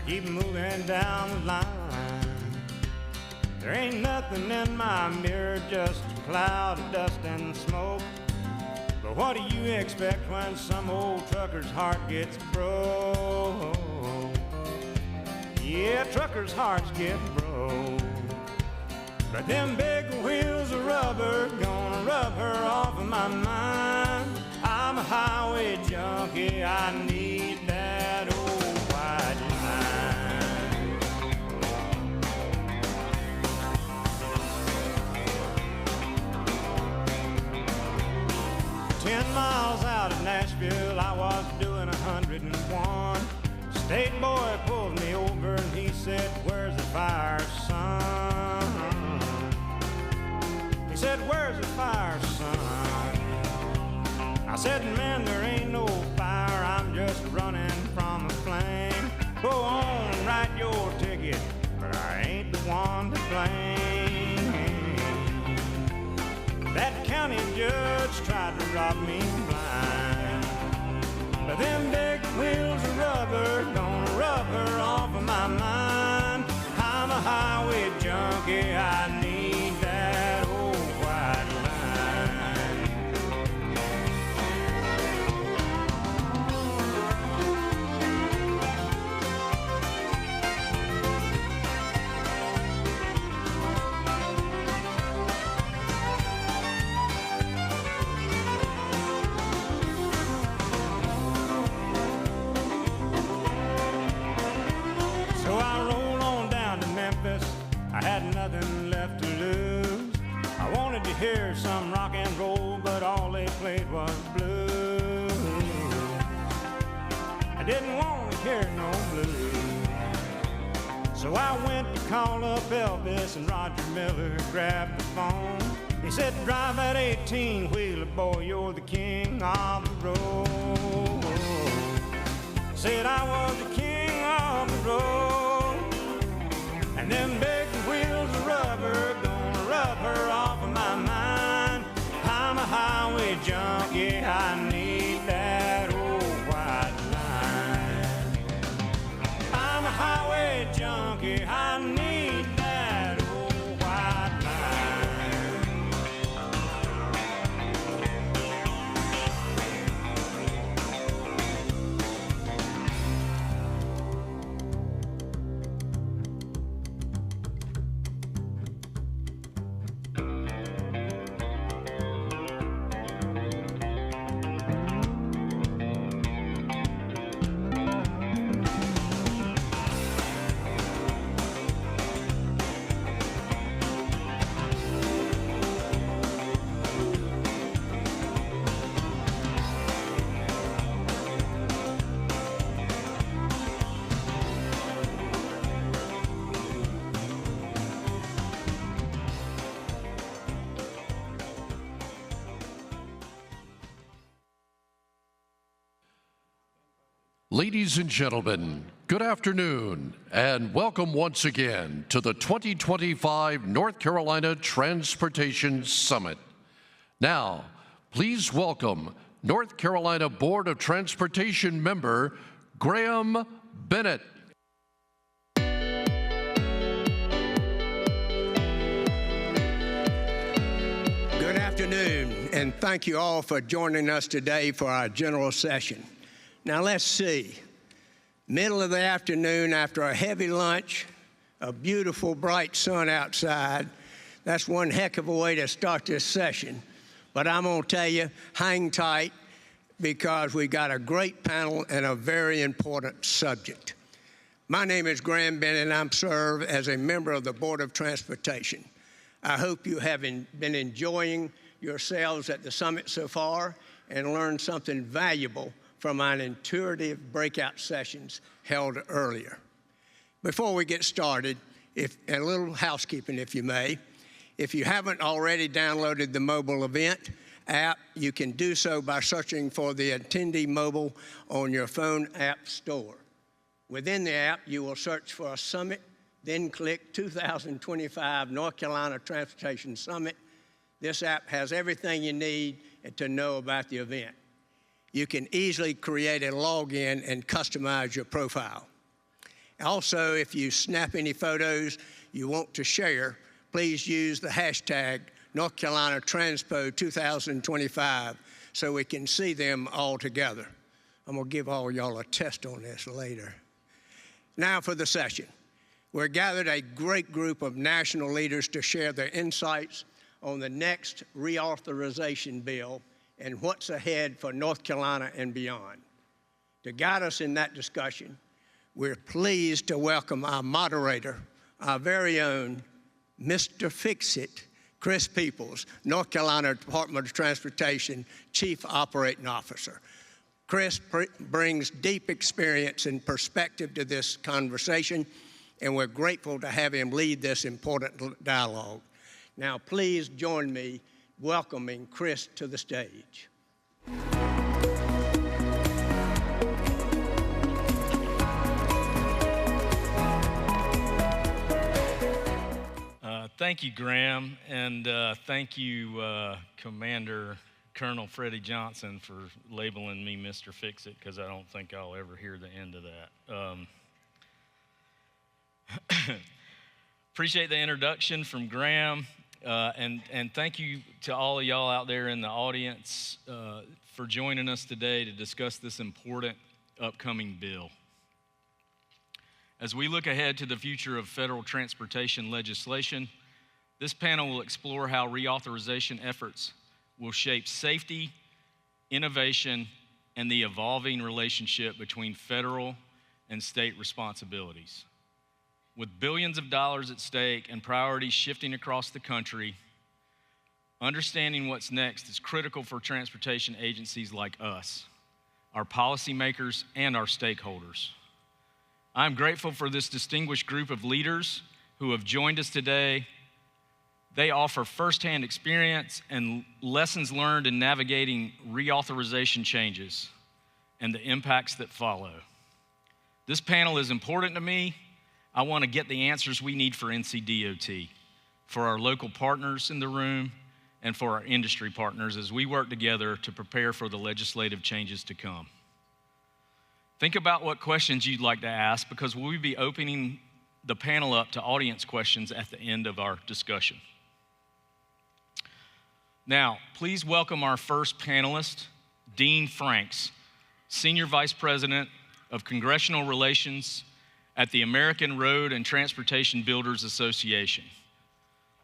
keep moving down the line. There ain't nothing in my mirror, just a cloud of dust and smoke. But what do you expect when some old trucker's heart gets broke? Yeah, truckers' hearts get broke. But them big wheels of rubber gonna rub her off of my mind. I'm a highway junkie, I need that old white line. 10 miles out of Nashville, I was doing 101. State boy pulled me over and he said, "Where's the fire, son?" He said, "Where's the fire, son?" I said, "Man, there ain't no fire, I'm just running from a flame. Go on and write your ticket, but I ain't the one to blame." That county judge tried to rob me blind, but them big wheels of rubber gonna rub her off of my mind. I'm a highway junkie, I need that old white line. So I rolled on down to Memphis, I had nothing left to lose. I wanted to hear some rock and roll, but all they played was blues. I didn't want to hear no blues. So I went to call up Elvis, and Roger Miller grabbed the phone. He said, "Drive that 18-wheeler, boy, you're the king of the road." Said I was the king of the road, and them big wheels of rubber gonna rub her off of my mind. I'm a highway junkie, I need that old white line. I'm a highway junkie, I need that old white line. Ladies and gentlemen, good afternoon, and welcome once again to the 2025 North Carolina Transportation Summit. Now, please welcome North Carolina Board of Transportation member Graham Bennett. Good afternoon, and thank you all for joining us today for our general session. Now let's see, middle of the afternoon after a heavy lunch, a beautiful bright sun outside, that's one heck of a way to start this session. But I'm gonna tell you, hang tight, because we got a great panel and a very important subject. My name is Graham Bennett, and I serve as a member of the Board of Transportation. I hope you have been enjoying yourselves at the summit so far and learned something valuable from our intuitive breakout sessions held earlier. Before we get started, a little housekeeping, if you may. If you haven't already downloaded the mobile event app, you can do so by searching for the Attendee Mobile on your phone app store. Within the app, you will search for a summit, then click 2025 North Carolina Transportation Summit. This app has everything you need to know about the event. You can easily create a login and customize your profile. Also, if you snap any photos you want to share, please use the hashtag North Carolina Transpo 2025 so we can see them all together. I'm going to give all y'all a test on this later. Now for the session. We're gathered a great group of national leaders to share their insights on the next reauthorization bill and what's ahead for North Carolina and beyond. To guide us in that discussion, we're pleased to welcome our moderator, our very own Mr. Fix-It, Chris Peoples, North Carolina Department of Transportation Chief Operating Officer. Chris brings deep experience and perspective to this conversation, and we're grateful to have him lead this important dialogue. Now, please join me welcoming Chris to the stage. Thank you, Graham, and thank you, Commander Colonel Freddie Johnson, for labeling me Mr. Fix-It, because I don't think I'll ever hear the end of that. Appreciate the introduction from Graham, and thank you to all of y'all out there in the audience for joining us today to discuss this important upcoming bill. As we look ahead to the future of federal transportation legislation, this panel will explore how reauthorization efforts will shape safety, innovation, and the evolving relationship between federal and state responsibilities. With billions of dollars at stake and priorities shifting across the country, understanding what's next is critical for transportation agencies like us, our policymakers, and our stakeholders. I'm grateful for this distinguished group of leaders who have joined us today. They offer firsthand experience and lessons learned in navigating reauthorization changes and the impacts that follow. This panel is important to me. I want to get the answers we need for NCDOT, for our local partners in the room, and for our industry partners as we work together to prepare for the legislative changes to come. Think about what questions you'd like to ask, because we'll be opening the panel up to audience questions at the end of our discussion. Now, please welcome our first panelist, Dean Franks, Senior Vice President of Congressional Relations at the American Road and Transportation Builders Association.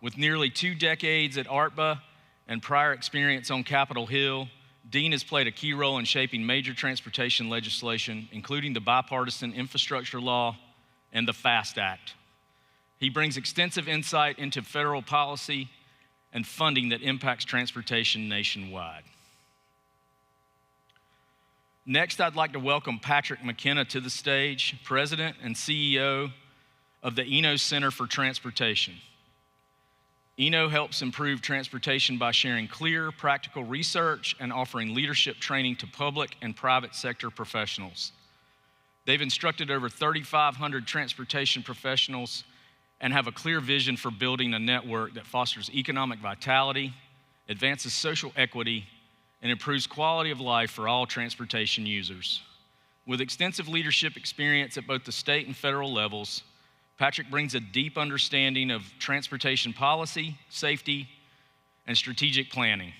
With nearly 2 decades at ARTBA and prior experience on Capitol Hill, Dean has played a key role in shaping major transportation legislation, including the bipartisan infrastructure law and the FAST Act. He brings extensive insight into federal policy and funding that impacts transportation nationwide. Next, I'd like to welcome Patrick McKenna to the stage, President and CEO of the Eno Center for Transportation. Eno helps improve transportation by sharing clear, practical research and offering leadership training to public and private sector professionals. They've instructed over 3,500 transportation professionals and have a clear vision for building a network that fosters economic vitality, advances social equity, and improves quality of life for all transportation users. With extensive leadership experience at both the state and federal levels, Patrick brings a deep understanding of transportation policy, safety, and strategic planning.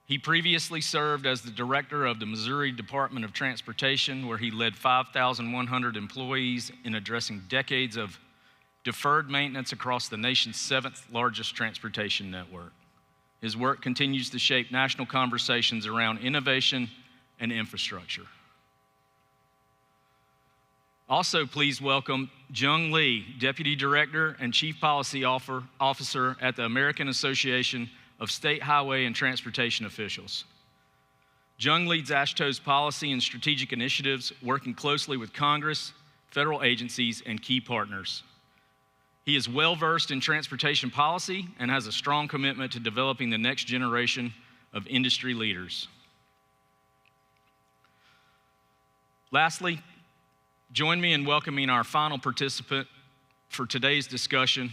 He previously served as the director of the Missouri Department of Transportation, where he led 5,100 employees in addressing decades of deferred maintenance across the nation's 7th largest transportation network. His work continues to shape national conversations around innovation and infrastructure. Also, please welcome Jung Lee, Deputy Director and Chief Policy Officer at the American Association of State Highway and Transportation Officials. Jung leads AASHTO's policy and strategic initiatives, working closely with Congress, federal agencies, and key partners. He is well-versed in transportation policy and has a strong commitment to developing the next generation of industry leaders. Lastly, join me in welcoming our final participant for today's discussion,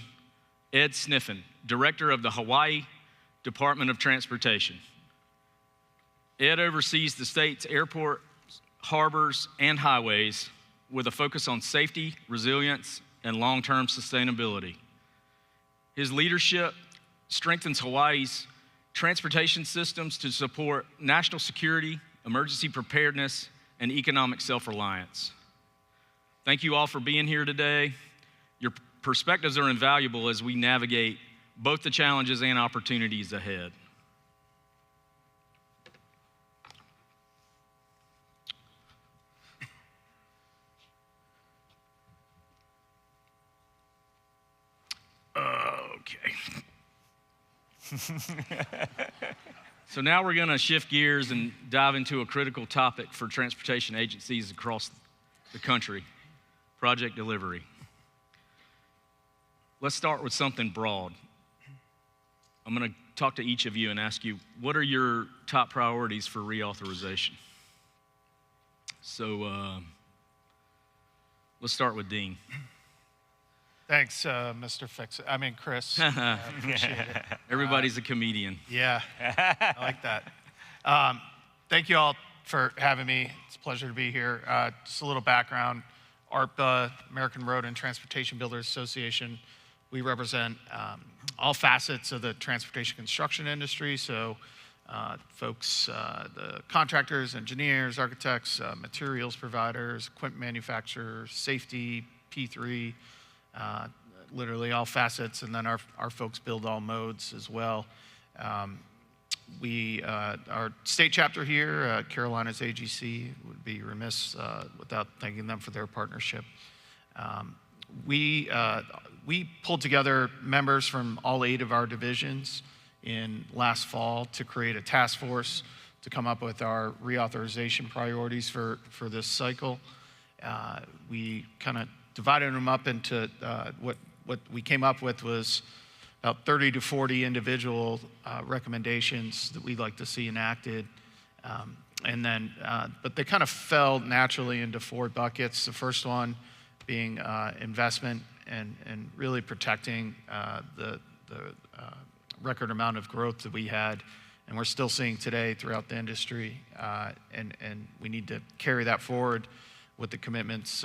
Ed Sniffen, Director of the Hawaii Department of Transportation. Ed oversees the state's airports, harbors, and highways, with a focus on safety, resilience, and long-term sustainability. His leadership strengthens Hawaii's transportation systems to support national security, emergency preparedness, and economic self-reliance. Thank you all for being here today. Your perspectives are invaluable as we navigate both the challenges and opportunities ahead. Okay. So now we're going to shift gears and dive into a critical topic for transportation agencies across the country, project delivery. Let's start with something broad. I'm going to talk to each of you and ask you, what are your top priorities for reauthorization? So let's start with Dean. Thanks, Mr. Chris. Appreciate it. Everybody's a comedian. Yeah, I like that. Thank you all for having me. It's a pleasure to be here. Just a little background. ARPA, American Road and Transportation Builders Association, we represent all facets of the transportation construction industry. So folks, the contractors, engineers, architects, materials providers, equipment manufacturers, safety, P3, literally all facets, and then our folks build all modes as well. Our state chapter here, Carolina's AGC, would be remiss without thanking them for their partnership. We pulled together members from all 8 of our divisions in last fall to create a task force to come up with our reauthorization priorities for this cycle. We kind of divided them up into what we came up with was about 30 to 40 individual recommendations that we'd like to see enacted. But they kind of fell naturally into 4 buckets. The first one being investment and really protecting the record amount of growth that we had and we're still seeing today throughout the industry. And we need to carry that forward with the commitments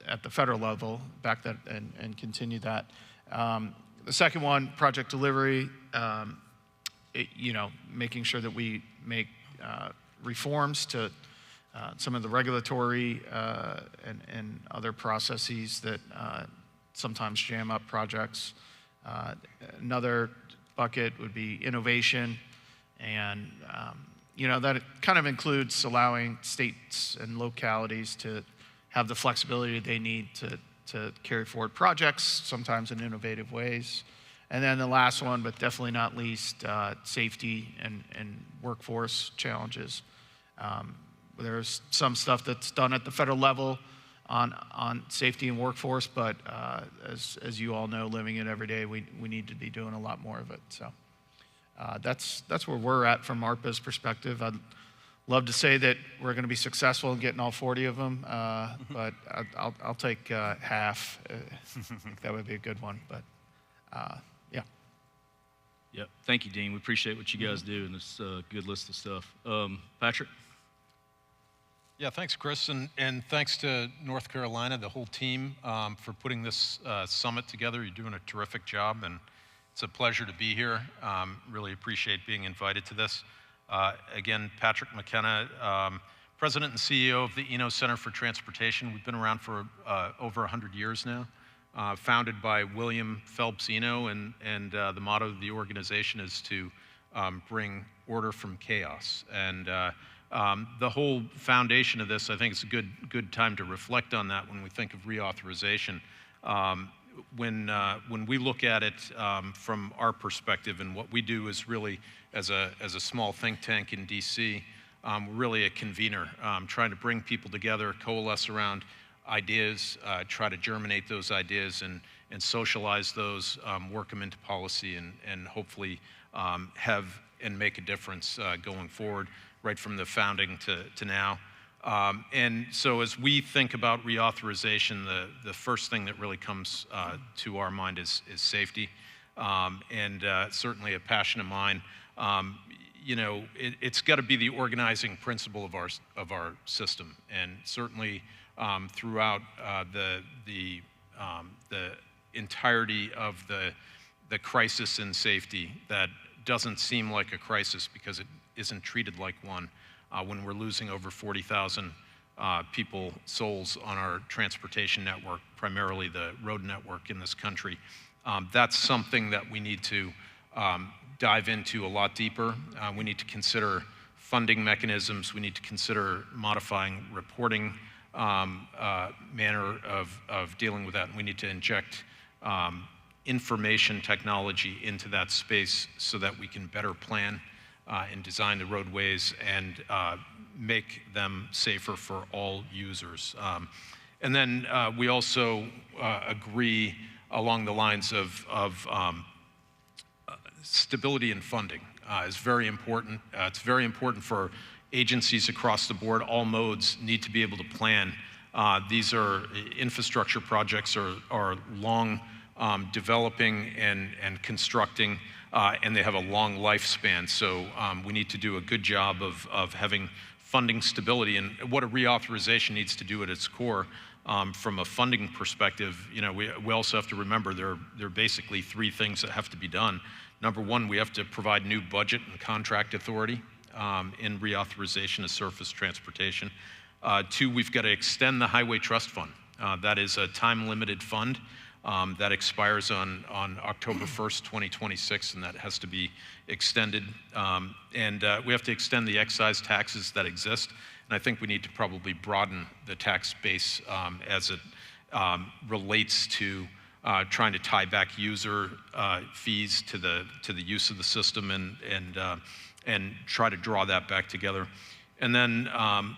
at the federal level, back that and continue that. The second one, project delivery, making sure that we make reforms to some of the regulatory and other processes that sometimes jam up projects. Another bucket would be innovation, and that kind of includes allowing states and localities to have the flexibility they need to carry forward projects, sometimes in innovative ways. And then the last one, but definitely not least, safety and workforce challenges. There's some stuff that's done at the federal level on safety and workforce, but as you all know, living it every day, we need to be doing a lot more of it. So that's where we're at from ARPA's perspective. I'd love to say that we're going to be successful in getting all 40 of them, but I'll take half. I think that would be a good one, but yeah. Yep. Thank you, Dean. We appreciate what you guys do, and it's a good list of stuff. Patrick? Yeah, thanks, Chris, and thanks to North Carolina, the whole team, for putting this summit together. You're doing a terrific job, and it's a pleasure to be here. Really appreciate being invited to this. Again, Patrick McKenna, President and CEO of the Eno Center for Transportation. We've been around for over 100 years now. Founded by William Phelps Eno, and the motto of the organization is to bring order from chaos. And the whole foundation of this, I think it's a good time to reflect on that when we think of reauthorization. When we look at it from our perspective, and what we do is really, as a small think tank in DC, we're really a convener, trying to bring people together, coalesce around ideas, try to germinate those ideas and socialize those, work them into policy, and hopefully have and make a difference going forward, right from the founding to now. And so as we think about reauthorization, the first thing that really comes to our mind is safety, and certainly a passion of mine. you know, it's got to be the organizing principle of our system, and certainly throughout the entirety of the crisis in safety, that doesn't seem like a crisis because it isn't treated like one. When we're losing over 40,000 souls on our transportation network, primarily the road network in this country, that's something that we need to dive into a lot deeper. We need to consider funding mechanisms. We need to consider modifying reporting manner of dealing with that. And we need to inject information technology into that space so that we can better plan and design the roadways and make them safer for all users. And then we also agree along the lines of stability in funding is very important. It's very important for agencies across the board. All modes need to be able to plan. These are infrastructure projects are long developing and constructing, and they have a long lifespan. So we need to do a good job of having funding stability. And what a reauthorization needs to do at its core, from a funding perspective, you know, we also have to remember there are basically three things that have to be done. Number one, we have to provide new budget and contract authority in reauthorization of surface transportation. Two, we've got to extend the Highway Trust Fund. That is a time-limited fund that expires on October 1st, 2026, and that has to be extended. And we have to extend the excise taxes that exist, and I think we need to probably broaden the tax base as it relates to trying to tie back user fees to the use of the system and try to draw that back together. And then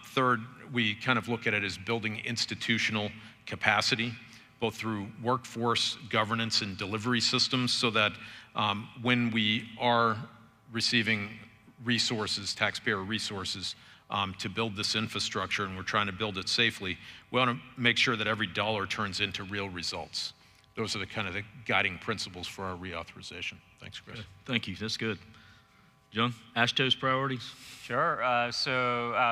third, we kind of look at it as building institutional capacity, both through workforce governance and delivery systems, so that when we are receiving resources, taxpayer resources, to build this infrastructure, and we're trying to build it safely, we want to make sure that every dollar turns into real results. Those are the kind of the guiding principles for our reauthorization. Thanks, Chris. Thank you. That's good. John, AASHTO's priorities? Sure.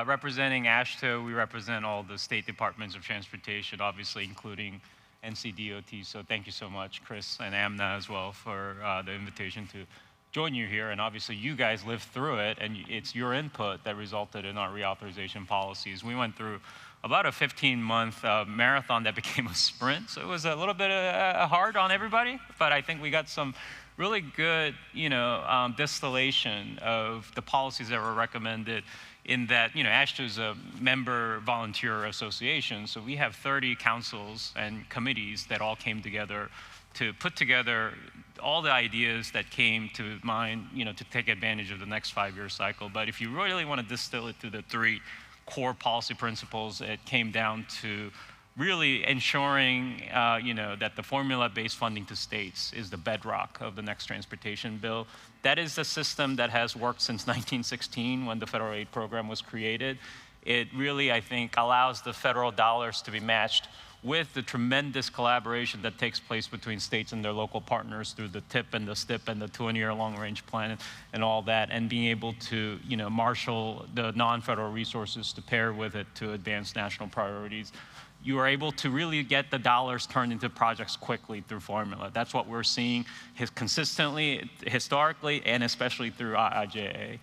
Representing AASHTO, we represent all the state departments of transportation, obviously including NCDOT. So thank you so much, Chris and AMNA as well, for the invitation to join you here. And obviously you guys lived through it, and it's your input that resulted in our reauthorization policies. We went through about a 15-month marathon that became a sprint. So it was a little bit hard on everybody, but I think we got some really good, distillation of the policies that were recommended, in that, AASHTO is a member volunteer association, so we have 30 councils and committees that all came together to put together all the ideas that came to mind, to take advantage of the next 5-year cycle. But if you really want to distill it to the three core policy principles, it came down to really ensuring, that the formula-based funding to states is the bedrock of the next transportation bill. That is the system that has worked since 1916 when the federal aid program was created. It really, I think, allows the federal dollars to be matched with the tremendous collaboration that takes place between states and their local partners through the TIP and the STIP and the 20-year long-range plan and all that, and being able to, marshal the non-federal resources to pair with it to advance national priorities. You are able to really get the dollars turned into projects quickly through formula. That's what we're seeing consistently, historically, and especially through IIJA.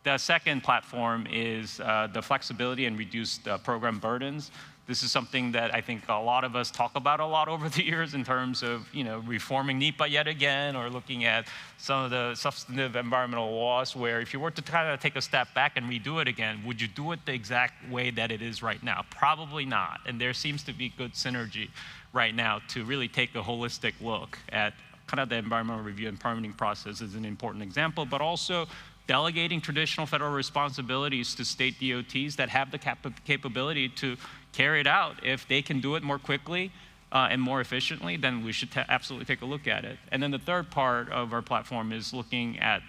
The second platform is the flexibility and reduced program burdens. This is something that I think a lot of us talk about a lot over the years in terms of, reforming NEPA yet again, or looking at some of the substantive environmental laws, where if you were to kind of take a step back and redo it again, would you do it the exact way that it is right now? Probably not. And there seems to be good synergy right now to really take a holistic look at kind of the environmental review and permitting process is an important example, but also delegating traditional federal responsibilities to state DOTs that have the capability to carry it out. If they can do it more quickly, and more efficiently, then we should absolutely take a look at it. And then the third part of our platform is looking at,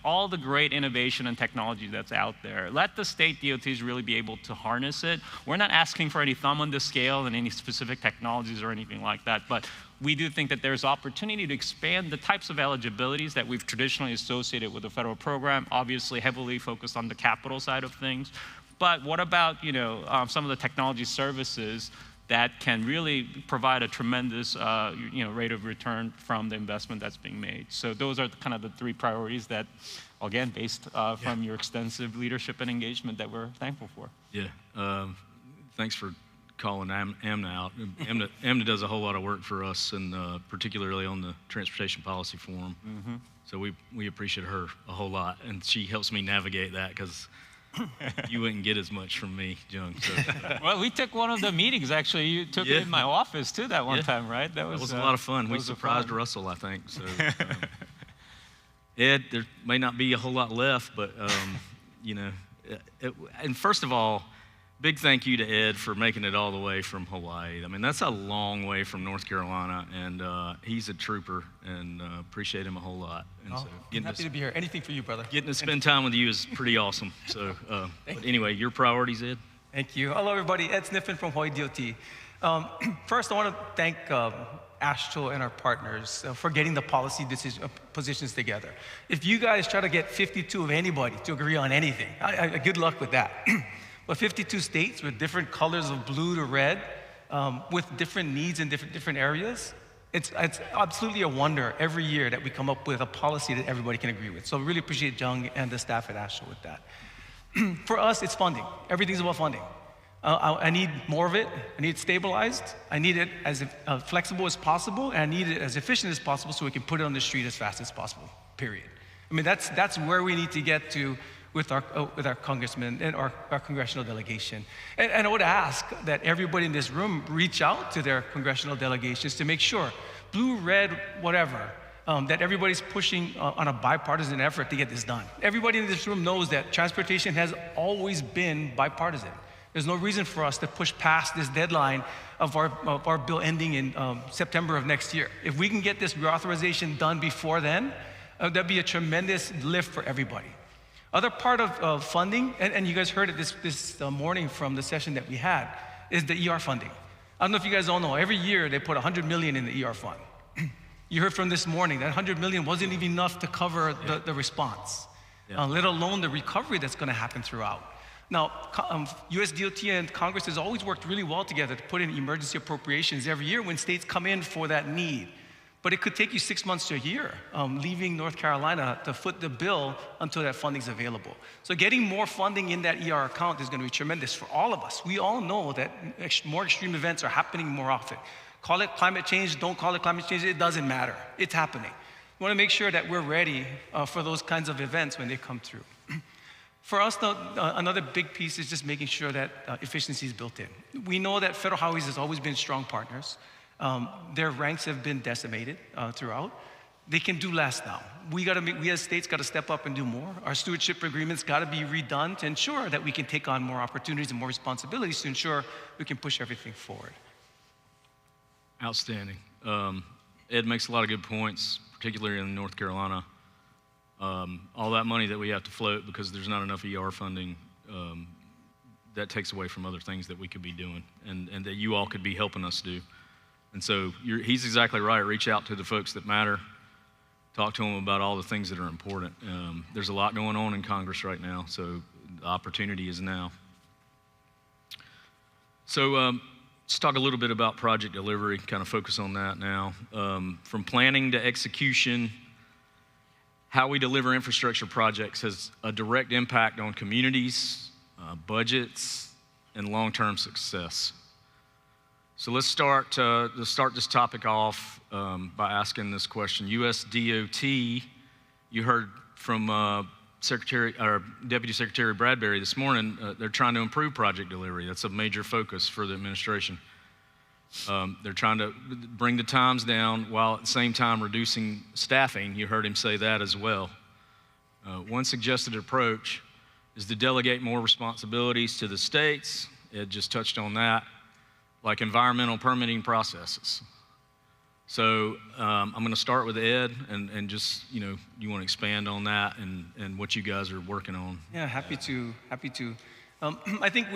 all the great innovation and technology that's out there. Let the state DOTs really be able to harness it. We're not asking for any thumb on the scale and any specific technologies or anything like that, but we do think that there's opportunity to expand the types of eligibilities that we've traditionally associated with the federal program, obviously heavily focused on the capital side of things. But what about, some of the technology services that can really provide a tremendous rate of return from the investment that's being made. So those are kind of the three priorities that, again, based from your extensive leadership and engagement that we're thankful for. Yeah, thanks for calling AMNA out. AMNA does a whole lot of work for us, and particularly on the Transportation Policy Forum. Mm-hmm. So we appreciate her a whole lot, and she helps me navigate that because you wouldn't get as much from me, Jung. So. Well, we took one of the meetings, actually. You took it in my office, too, that one time, right? That was a lot of fun. We surprised Russell, I think. So, Ed, there may not be a whole lot left, but, and first of all, big thank you to Ed for making it all the way from Hawaii. I mean, that's a long way from North Carolina, and he's a trooper, and appreciate him a whole lot. And so I'm happy to be here. Anything for you, brother. Getting to spend time with you is pretty awesome. So, but anyway, your priorities, Ed? Thank you. Hello, everybody. Ed Sniffen from Hawaii DOT. First, I want to thank AASHTO and our partners for getting the policy positions together. If you guys try to get 52 of anybody to agree on anything, good luck with that. But 52 states with different colors of blue to red, with different needs in different areas, it's absolutely a wonder every year that we come up with a policy that everybody can agree with. So I really appreciate Jung and the staff at AASHTO with that. For us, it's funding. Everything's about funding. I need more of it. I need it stabilized. I need it as flexible as possible, and I need it as efficient as possible so we can put it on the street as fast as possible, period. I mean, that's where we need to get to with our congressmen and our congressional delegation. And I would ask that everybody in this room reach out to their congressional delegations to make sure, blue, red, whatever, that everybody's pushing on a bipartisan effort to get this done. Everybody in this room knows that transportation has always been bipartisan. There's no reason for us to push past this deadline of our bill ending in September of next year. If we can get this reauthorization done before then, that'd be a tremendous lift for everybody. Other part of funding, and you guys heard it this morning from the session that we had, is the ER funding. I don't know if you guys all know, every year they put $100 million in the ER fund. You heard from this morning that $100 million wasn't even enough to cover the response, let alone the recovery that's going to happen throughout. Now, US DOT and Congress has always worked really well together to put in emergency appropriations every year when states come in for that need. But it could take you 6 months to a year, leaving North Carolina to foot the bill until that funding's available. So getting more funding in that ER account is going to be tremendous for all of us. We all know that more extreme events are happening more often. Call it climate change, don't call it climate change, it doesn't matter. It's happening. We want to make sure that we're ready for those kinds of events when they come through. For us, another big piece is just making sure that efficiency is built in. We know that Federal Highways has always been strong partners. Their ranks have been decimated throughout. They can do less now. We as states got to step up and do more. Our stewardship agreements got to be redone to ensure that we can take on more opportunities and more responsibilities to ensure we can push everything forward. Outstanding. Ed makes a lot of good points, particularly in North Carolina. All that money that we have to float because there's not enough ER funding, that takes away from other things that we could be doing and that you all could be helping us do. And so he's exactly right. Reach out to the folks that matter. Talk to them about all the things that are important. There's a lot going on in Congress right now, so the opportunity is now. So let's talk a little bit about project delivery, kind of focus on that now. From planning to execution, how we deliver infrastructure projects has a direct impact on communities, budgets, and long-term success. So let's start this topic off by asking this question. US DOT, you heard from Deputy Secretary Bradbury this morning, they're trying to improve project delivery. That's a major focus for the administration. They're trying to bring the times down while at the same time reducing staffing. You heard him say that as well. One suggested approach is to delegate more responsibilities to the states. Ed just touched on that. like environmental permitting processes. So I'm going to start with Ed, and just, you want to expand on that and what you guys are working on. Yeah, happy to. I think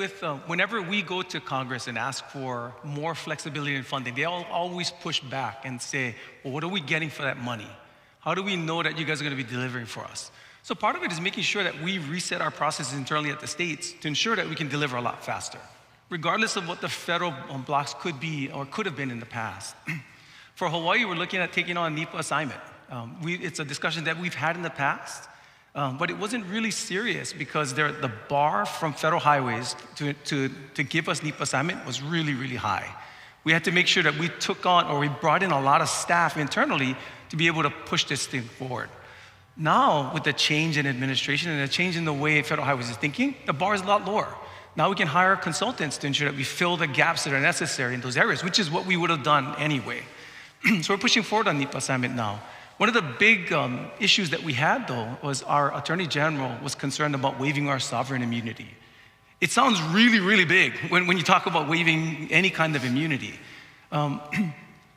whenever we go to Congress and ask for more flexibility in funding, they always push back and say, well, what are we getting for that money? How do we know that you guys are going to be delivering for us? So part of it is making sure that we reset our processes internally at the states to ensure that we can deliver a lot faster, regardless of what the federal blocks could be or could have been in the past. For Hawaii, we're looking at taking on a NEPA assignment. It's a discussion that we've had in the past, but it wasn't really serious because the bar from federal highways to give us NEPA assignment was really, really high. We had to make sure that we took on, or we brought in a lot of staff internally to be able to push this thing forward. Now, with the change in administration and the change in the way federal highways is thinking, the bar is a lot lower. Now we can hire consultants to ensure that we fill the gaps that are necessary in those areas, which is what we would have done anyway. So we're pushing forward on NEPA assignment now. One of the big issues that we had, though, was our Attorney General was concerned about waiving our sovereign immunity. It sounds really, really big when you talk about waiving any kind of immunity.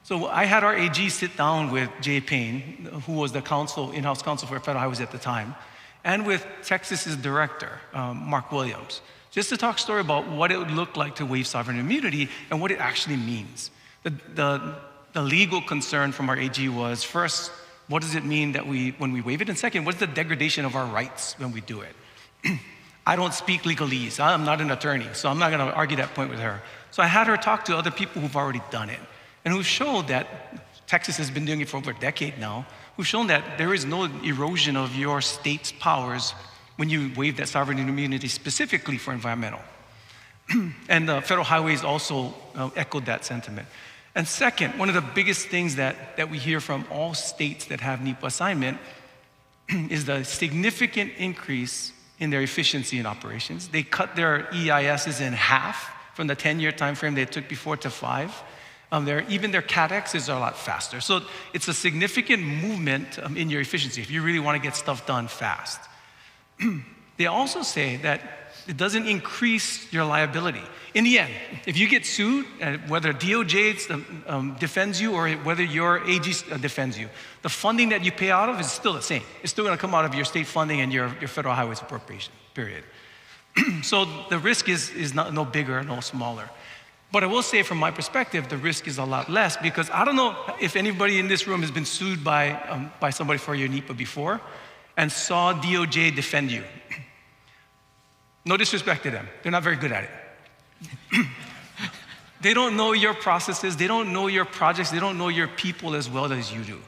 So I had our AG sit down with Jay Payne, who was the in-house counsel for federal highways at the time, and with Texas's director, Mark Williams, just to talk story about what it would look like to waive sovereign immunity and what it actually means. The legal concern from our AG was, first, what does it mean that when we waive it? And second, what's the degradation of our rights when we do it? I don't speak legalese. I'm not an attorney, so I'm not going to argue that point with her. So I had her talk to other people who've already done it, and who've shown that Texas has been doing it for over a decade now, who've shown that there is no erosion of your state's powers when you waive that sovereign immunity specifically for environmental. And the federal highways also echoed that sentiment. And second, one of the biggest things that we hear from all states that have NEPA assignment is the significant increase in their efficiency in operations. They cut their EISs in half from the 10-year time frame they took before to 5. Even their CADEXs are a lot faster. So it's a significant movement in your efficiency if you really want to get stuff done fast. They also say that it doesn't increase your liability. In the end, if you get sued, whether DOJ defends you or whether your AG defends you, the funding that you pay out of is still the same. It's still going to come out of your state funding and your federal highways appropriation, period. So the risk is no bigger, no smaller. But I will say from my perspective, the risk is a lot less because I don't know if anybody in this room has been sued by somebody for your NEPA before and saw DOJ defend you. No disrespect to them. They're not very good at it. They don't know your processes. They don't know your projects. They don't know your people as well as you do.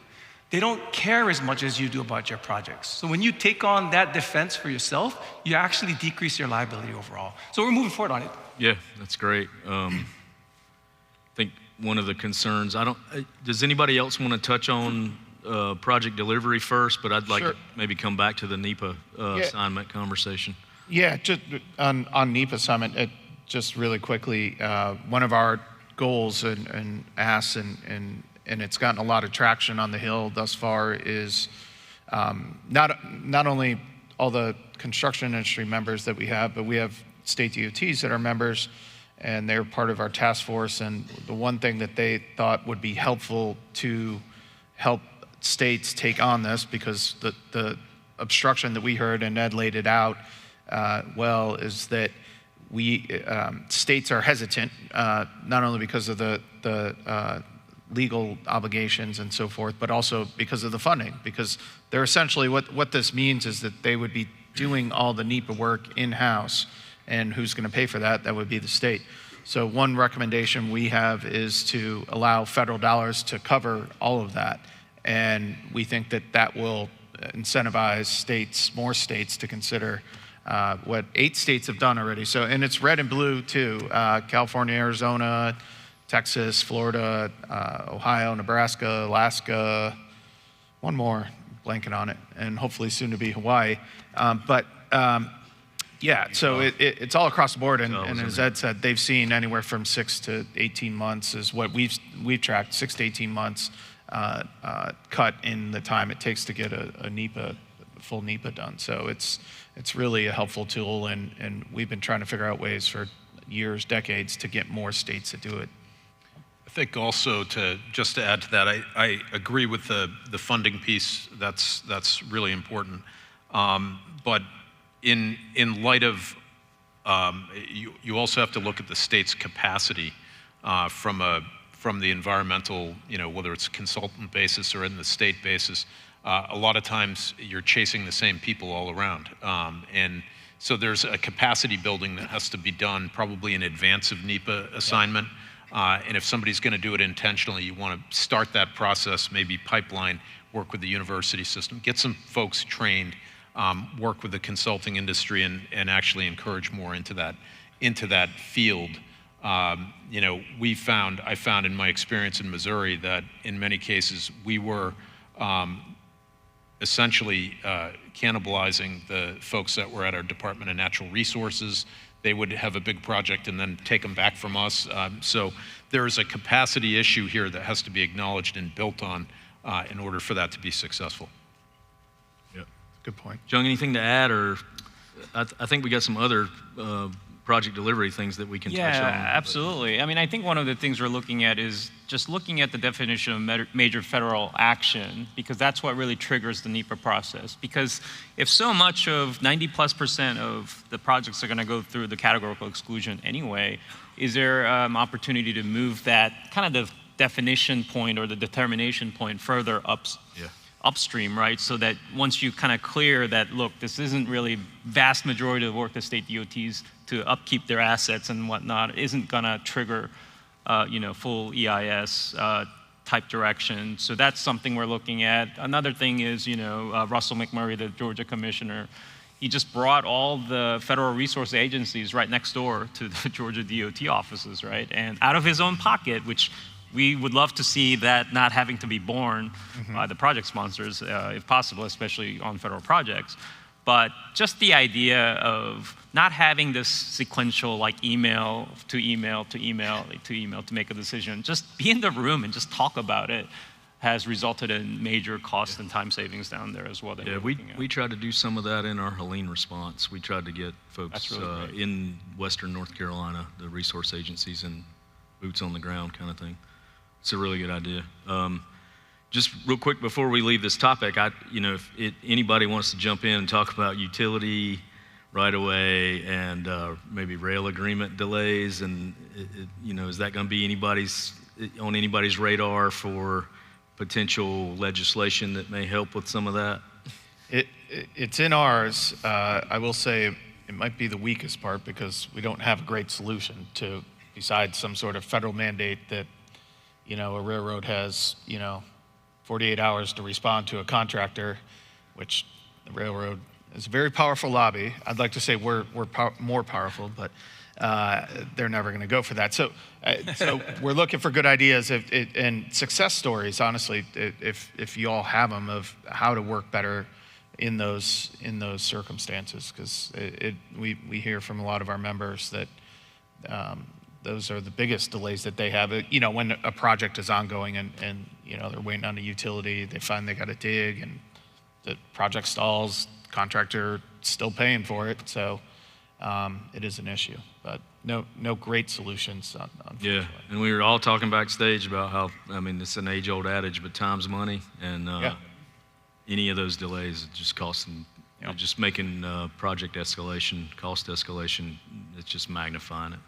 They don't care as much as you do about your projects. So when you take on that defense for yourself, you actually decrease your liability overall. So we're moving forward on it. Yeah, that's great. I think one of the concerns, does anybody else want to touch on project delivery first? But I'd like to maybe come back to the NEPA assignment conversation. Yeah, just on NEPA assignment, just really quickly, one of our goals and asks, and it's gotten a lot of traction on the Hill thus far, is not only all the construction industry members that we have, but we have state DOTs that are members, and they're part of our task force. And the one thing that they thought would be helpful to help states take on this, because the obstruction that we heard, and Ed laid it out well, is that states are hesitant, not only because of the legal obligations and so forth, but also because of the funding. Because they're essentially, what this means is that they would be doing all the NEPA work in-house, and who's going to pay for that? That would be the state. So one recommendation we have is to allow federal dollars to cover all of that, and we think that that will incentivize more states to consider what 8 states have done already. So, and it's red and blue too. California, Arizona, Texas, Florida, Ohio, Nebraska, Alaska, one more, blanking on it, and hopefully soon to be Hawaii. Yeah, so it's all across the board, and as Ed said, they've seen anywhere from 6 to 18 months is what we've tracked, 6 to 18 months cut in the time it takes to get a NEPA, full NEPA done. So it's really a helpful tool, and we've been trying to figure out ways for years, decades to get more states to do it. I think also to add to that, I agree with the funding piece. That's really important. But in light of you also have to look at the state's capacity from the environmental, whether it's consultant basis or in the state basis. A lot of times you're chasing the same people all around, and so there's a capacity building that has to be done probably in advance of NEPA assignment. And if somebody's going to do it intentionally, you want to start that process, maybe pipeline, work with the university system, get some folks trained, work with the consulting industry, and actually encourage more into that field. I found in my experience in Missouri that in many cases we were essentially cannibalizing the folks that were at our Department of Natural Resources. They would have a big project and then take them back from us. So there is a capacity issue here that has to be acknowledged and built on in order for that to be successful. Yeah, good point. Jung, anything to add, or I think we got some other project delivery things that we can touch on. Yeah, absolutely. I mean, I think one of the things we're looking at is just looking at the definition of major federal action, because that's what really triggers the NEPA process. Because if so much of 90+% of the projects are going to go through the categorical exclusion anyway, is there opportunity to move that kind of the definition point or the determination point further upstream, right? So that once you kind of clear that, look, this isn't really vast majority of the work the state DOTs to upkeep their assets and whatnot isn't gonna trigger, full EIS type direction. So that's something we're looking at. Another thing is, Russell McMurray, the Georgia commissioner, he just brought all the federal resource agencies right next door to the Georgia DOT offices, right? And out of his own pocket, which we would love to see that not having to be borne by the project sponsors, if possible, especially on federal projects. But just the idea of not having this sequential, like email to email to email to email to make a decision, just be in the room and just talk about it, has resulted in major cost and time savings down there as well. Yeah, we tried to do some of that in our Helene response. We tried to get folks really in Western North Carolina, the resource agencies, and boots on the ground kind of thing. It's a really good idea. Just real quick before we leave this topic, if anybody wants to jump in and talk about utility right away and maybe rail agreement delays, and is that going to be on anybody's radar for potential legislation that may help with some of that? It's in ours. I will say it might be the weakest part because we don't have a great solution besides some sort of federal mandate that a railroad has 48 hours to respond to a contractor, which the railroad is a very powerful lobby. I'd like to say we're more powerful, but they're never going to go for that. So we're looking for good ideas and success stories, honestly, if you all have them, of how to work better in those circumstances, because we hear from a lot of our members that those are the biggest delays that they have. When a project is ongoing and they're waiting on a utility, they find they got to dig and the project stalls, contractor still paying for it. So it is an issue, but no great solutions. Yeah, and we were all talking backstage about how, it's an age-old adage, but time's money, and any of those delays just costing, just making project escalation, cost escalation, it's just magnifying it.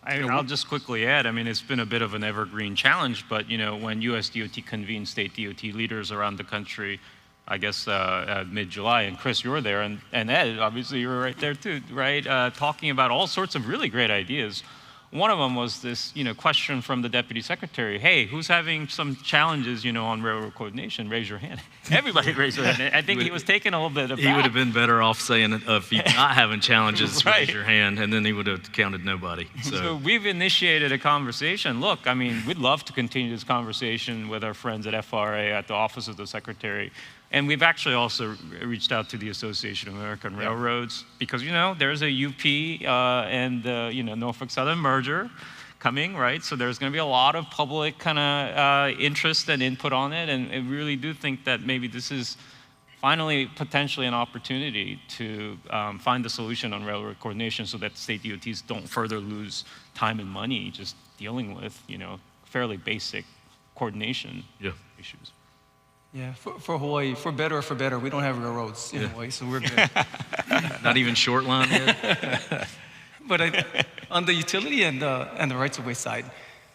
I'll just quickly add, it's been a bit of an evergreen challenge, but when US DOT convenes state DOT leaders around the country, I guess mid-July, and Chris, you were there, and Ed, obviously you were right there too, right? Talking about all sorts of really great ideas. One of them was this, question from the deputy secretary, hey, who's having some challenges, on railroad coordination? Raise your hand. Everybody raised their hand. I think he was taking a little bit of He would have been better off saying, if you're not having challenges, right. Raise your hand, and then he would have counted nobody. So we've initiated a conversation. Look, we'd love to continue this conversation with our friends at FRA, at the Office of the Secretary. And we've actually also reached out to the Association of American Railroads, because, there's a UP and Norfolk Southern merger coming, right? So there's going to be a lot of public kind of interest and input on it. And I really do think that maybe this is finally, potentially an opportunity to find a solution on railroad coordination so that state DOTs don't further lose time and money just dealing with, fairly basic coordination issues. Yeah, for Hawaii, for better or for better, we don't have railroads in Hawaii, so we're good. Not even short line yet? But on the utility and the rights-of-way side,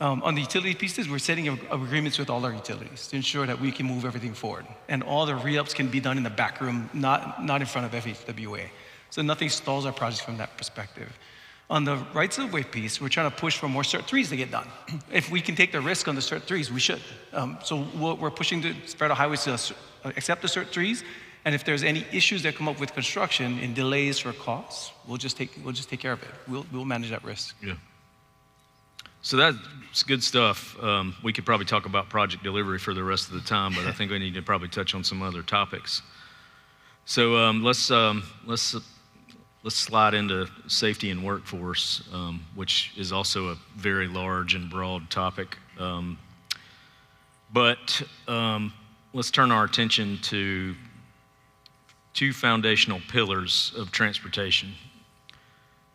on the utility pieces, we're setting agreements with all our utilities to ensure that we can move everything forward. And all the re-ups can be done in the back room, not in front of FHWA. So nothing stalls our projects from that perspective. On the rights-of-way piece, we're trying to push for more Cert 3s to get done. If we can take the risk on the Cert 3s, we should. So we're pushing the federal highways to accept the Cert 3s, and if there's any issues that come up with construction in delays or costs, we'll just take care of it. We'll manage that risk. Yeah. So that's good stuff. We could probably talk about project delivery for the rest of the time, but I think we need to probably touch on some other topics. So let's slide into safety and workforce, which is also a very large and broad topic. But let's turn our attention to two foundational pillars of transportation.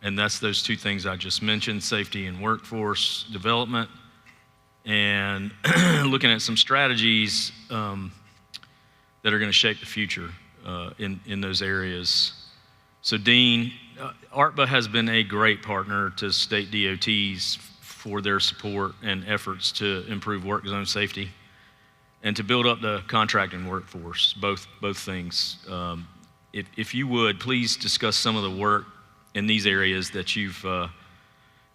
And that's those two things I just mentioned, safety and workforce development, and looking at some strategies that are going to shape the future in those areas. So Dean, ARTBA has been a great partner to state DOTs for their support and efforts to improve work zone safety and to build up the contracting workforce, both things. If you would, please discuss some of the work in these areas that you've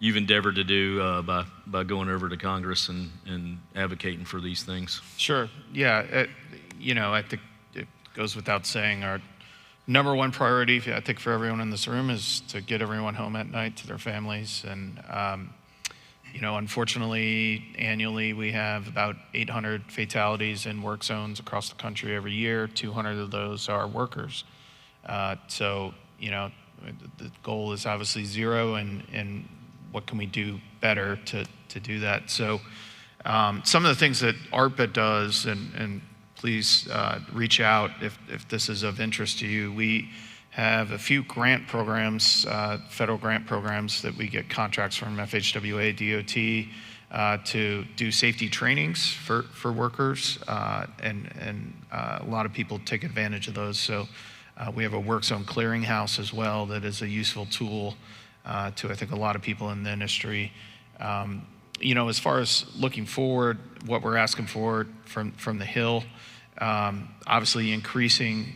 endeavored to do by going over to Congress and advocating for these things. Sure. Yeah. I think it goes without saying our number one priority, I think, for everyone in this room is to get everyone home at night to their families. And, unfortunately, annually we have about 800 fatalities in work zones across the country every year. 200 of those are workers. So, the goal is obviously zero, and what can we do better to do that? So some of the things that ARTBA does, and please reach out if this is of interest to you. We have a few grant programs, federal grant programs that we get contracts from FHWA, DOT, to do safety trainings for workers, and a lot of people take advantage of those. So we have a work zone clearinghouse as well that is a useful tool to, I think, a lot of people in the industry. As far as looking forward, what we're asking for from the Hill, obviously increasing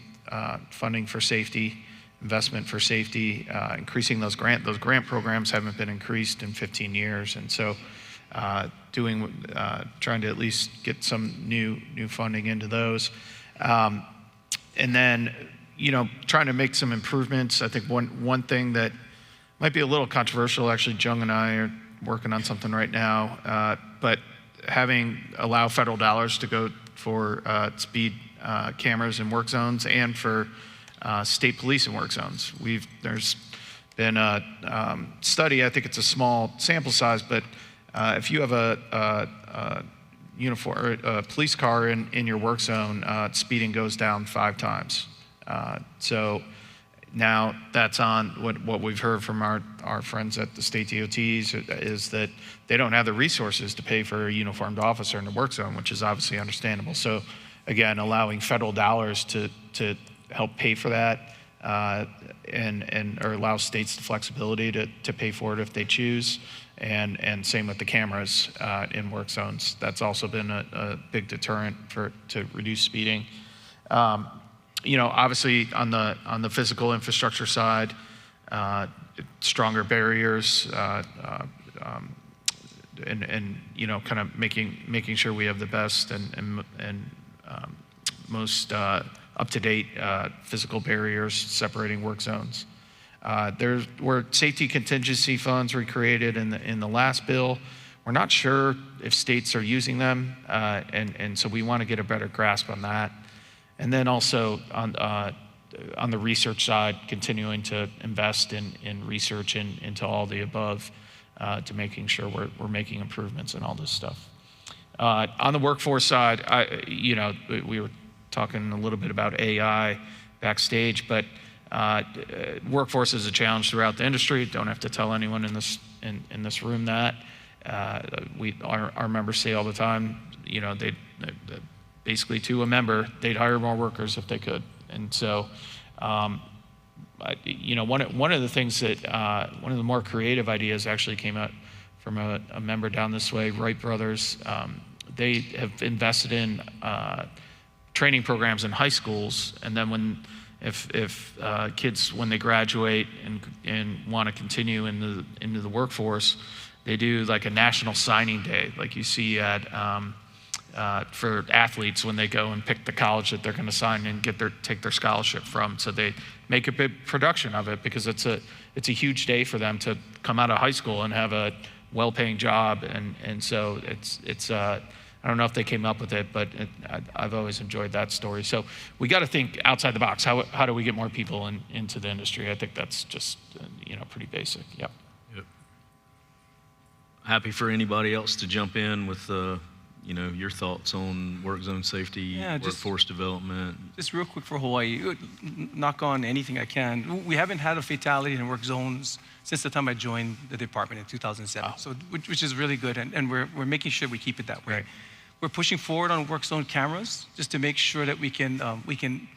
funding for safety, investment for safety, increasing those grant programs haven't been increased in 15 years, and so trying to at least get some new funding into those, and then trying to make some improvements. I think one thing that might be a little controversial, actually, Jung and I are working on something right now, but allow federal dollars to go for speed cameras in work zones and for state police in work zones. There's been a study, I think it's a small sample size, but if you have a police car in your work zone, speeding goes down 5 times. So now that's on what we've heard from our friends at the state DOTs is that they don't have the resources to pay for a uniformed officer in the work zone, which is obviously understandable. So again, allowing federal dollars to help pay for that, or allow states the flexibility to pay for it if they choose, and same with the cameras in work zones. That's also been a big deterrent to reduce speeding. Obviously on the physical infrastructure side, stronger barriers, and kind of making sure we have the best and most up-to-date physical barriers separating work zones. There were safety contingency funds recreated in the last bill. We're not sure if states are using them, and so we want to get a better grasp on that. And then also on the research side, continuing to invest in research and into all the above to making sure we're making improvements in all this stuff. On the workforce side, we were talking a little bit about AI backstage, but workforce is a challenge throughout the industry. Don't have to tell anyone in this room that. Our members say all the time, you know, they basically to a member, they'd hire more workers if they could. And so, you know, one of the things that, one of the more creative ideas actually came out from a member down this way, Wright Brothers. They have invested in training programs in high schools, and then if kids, when they graduate and want to continue into the workforce, they do like a national signing day, like you see at for athletes when they go and pick the college that they're going to sign and take their scholarship from. So they make a big production of it because it's a huge day for them to come out of high school and have a well-paying job, and so it's I don't know if they came up with it, but I've always enjoyed that story. So we got to think outside the box. How do we get more people into the industry? I think that's just you know, pretty basic. Yep. Happy for anybody else to jump in with you know, your thoughts on work zone safety, workforce development. Just real quick for Hawaii, knock on anything I can. We haven't had a fatality in work zones since the time I joined the department in 2007, so which is really good, and we're making sure we keep it that way. Right. We're pushing forward on work zone cameras just to make sure that we can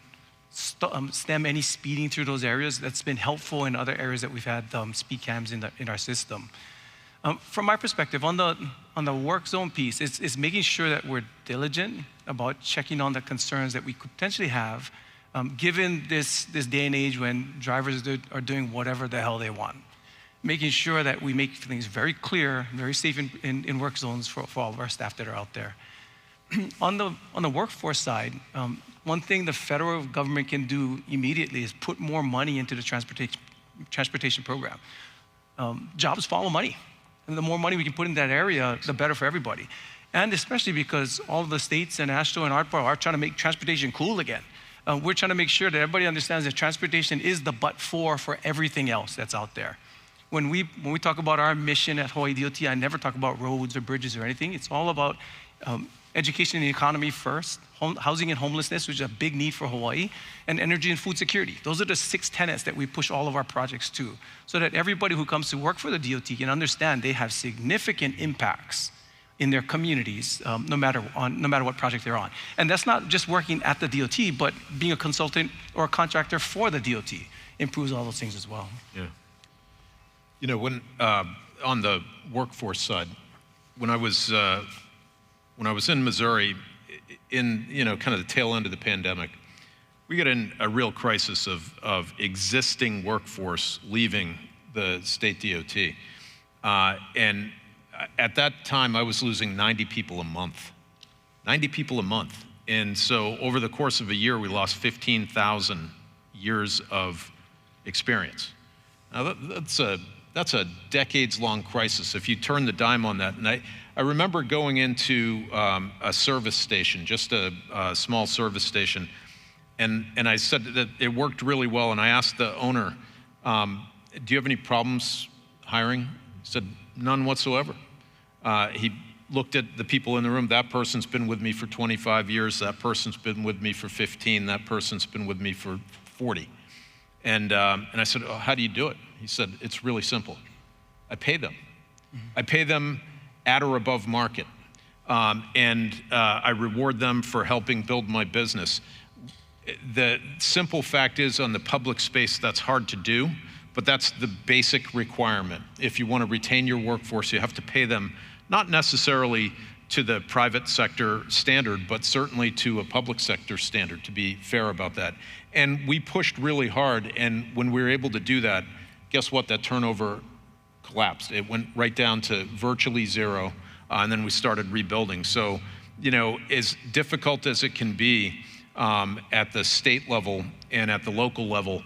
stem any speeding through those areas. That's been helpful in other areas that we've had speed cams in our system. From my perspective, on the work zone piece, it's making sure that we're diligent about checking on the concerns that we could potentially have, given this day and age when drivers are doing whatever the hell they want. Making sure that we make things very clear, very safe in work zones for all of our staff that are out there. On the workforce side, one thing the federal government can do immediately is put more money into the transportation program. Jobs follow money. And the more money we can put in that area, the better for everybody. And especially because all of the states and AASHTO and ARPA are trying to make transportation cool again. We're trying to make sure that everybody understands that transportation is the but-for everything else that's out there. When we talk about our mission at Hawaii DOT, I never talk about roads or bridges or anything. It's all about education and the economy first, housing and homelessness, which is a big need for Hawaii, and energy and food security. Those are the 6 tenets that we push all of our projects to, so that everybody who comes to work for the DOT can understand they have significant impacts in their communities, no matter what project they're on. And that's not just working at the DOT, but being a consultant or a contractor for the DOT improves all those things as well. Yeah. You know, when on the workforce side, when I was in Missouri, in kind of the tail end of the pandemic, we got in a real crisis of existing workforce leaving the state DOT, and at that time I was losing 90 people a month, 90 people a month, and so over the course of a year we lost 15,000 years of experience. Now that's a decades-long crisis if you turn the dime on that. And I remember going into a service station, just a small service station, and I said that it worked really well, and I asked the owner, do you have any problems hiring? He said, none whatsoever. He looked at the people in the room. That person's been with me for 25 years, that person's been with me for 15, that person's been with me for 40. And I said, oh, how do you do it? He said, it's really simple. I pay them. I pay them at or above market. And I reward them for helping build my business. The simple fact is, on the public space, that's hard to do, but that's the basic requirement. If you want to retain your workforce, you have to pay them, not necessarily to the private sector standard, but certainly to a public sector standard, to be fair about that. And we pushed really hard, and when we were able to do that, guess what? That turnover collapsed. It went right down to virtually zero, and then we started rebuilding. So, you know, as difficult as it can be at the state level and at the local level,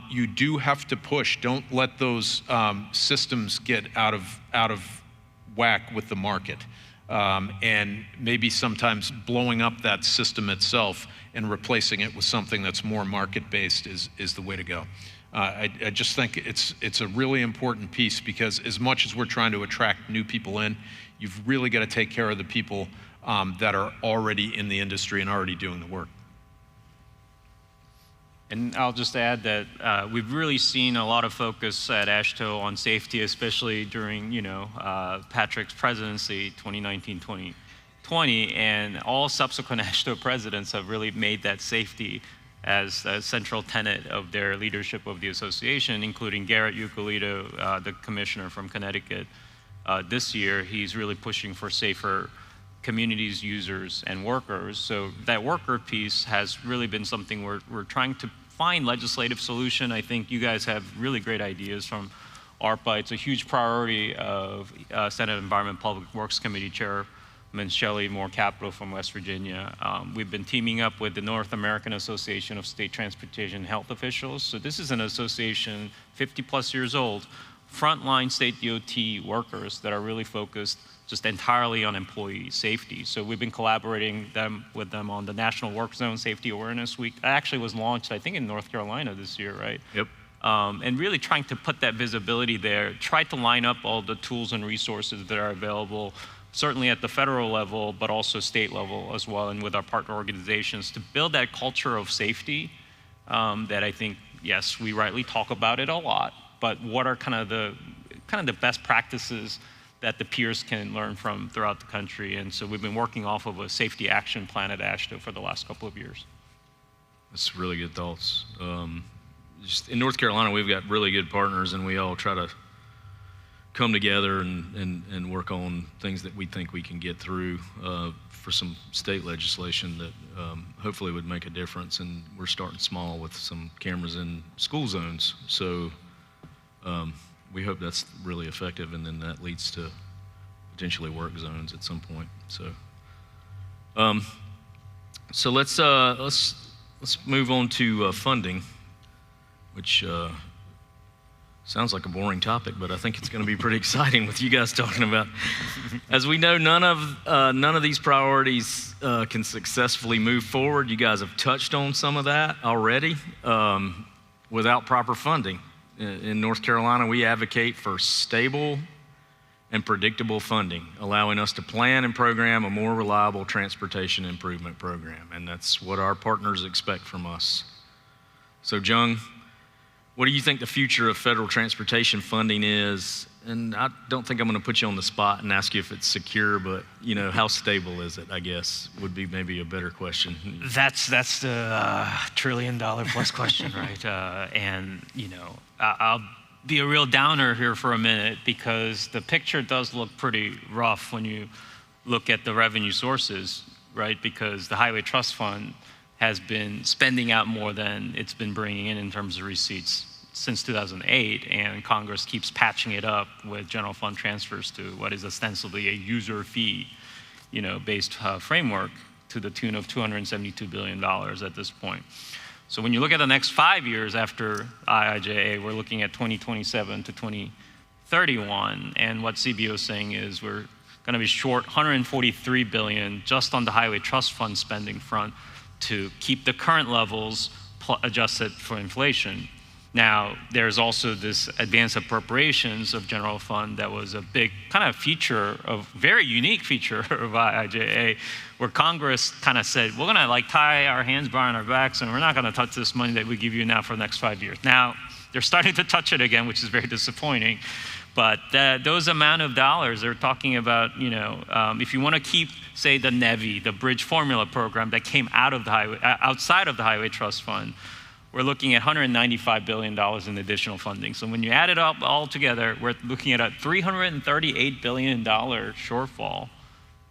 you do have to push. Don't let those systems get out of whack with the market. And maybe sometimes blowing up that system itself and replacing it with something that's more market-based is the way to go. I just think it's a really important piece, because as much as we're trying to attract new people in, you've really got to take care of the people that are already in the industry and already doing the work. And I'll just add that we've really seen a lot of focus at AASHTO on safety, especially during, Patrick's presidency, 2019-2020, and all subsequent AASHTO presidents have really made that safety as a central tenet of their leadership of the association, including Garrett Eucalito, the commissioner from Connecticut. This year, he's really pushing for safer communities, users, and workers. So that worker piece has really been something we're trying to find legislative solution. I think you guys have really great ideas from ARPA. It's a huge priority of Senate Environment Public Works Committee Chairman Shelley Moore Capito from West Virginia. We've been teaming up with the North American Association of State Transportation Health Officials. So this is an association 50 plus years old, frontline state DOT workers that are really focused just entirely on employee safety. So we've been collaborating with them on the National Work Zone Safety Awareness Week. That actually was launched, I think, in North Carolina this year, right? Yep. And really trying to put that visibility there, try to line up all the tools and resources that are available, certainly at the federal level, but also state level as well, and with our partner organizations, to build that culture of safety that I think, yes, we rightly talk about it a lot, but what are kind of the best practices that the peers can learn from throughout the country. And so we've been working off of a safety action plan at AASHTO for the last couple of years. That's really good thoughts. Just in North Carolina, we've got really good partners, and we all try to come together and work on things that we think we can get through for some state legislation that hopefully would make a difference. And we're starting small with some cameras in school zones. So we hope that's really effective, and then that leads to potentially work zones at some point. So let's move on to funding, which sounds like a boring topic, but I think it's going to be pretty exciting with you guys talking about. As we know, none of these priorities can successfully move forward. You guys have touched on some of that already without proper funding. In North Carolina, we advocate for stable and predictable funding, allowing us to plan and program a more reliable transportation improvement program. And that's what our partners expect from us. So, Jung, what do you think the future of federal transportation funding is? And I don't think I'm going to put you on the spot and ask you if it's secure, but how stable is it, I guess, would be maybe a better question. That's the $1 trillion plus question, right? I'll be a real downer here for a minute, because the picture does look pretty rough when you look at the revenue sources, right? Because the Highway Trust Fund has been spending out more than it's been bringing in terms of receipts since 2008, and Congress keeps patching it up with general fund transfers to what is ostensibly a user fee, based framework to the tune of $272 billion at this point. So when you look at the next 5 years after IIJA, we're looking at 2027 to 2031, and what CBO is saying is we're going to be short $143 billion just on the Highway Trust Fund spending front to keep the current levels adjusted for inflation. Now, there's also this advanced appropriations of general fund that was a big kind of feature, very unique feature of IIJA, where Congress kind of said, we're gonna tie our hands behind our backs and we're not gonna touch this money that we give you now for the next 5 years. Now, they're starting to touch it again, which is very disappointing. But those amount of dollars, they're talking about, if you want to keep, say, the NEVI, the Bridge Formula program that came out of the outside of the Highway Trust Fund, we're looking at $195 billion in additional funding. So when you add it up all together, we're looking at a $338 billion shortfall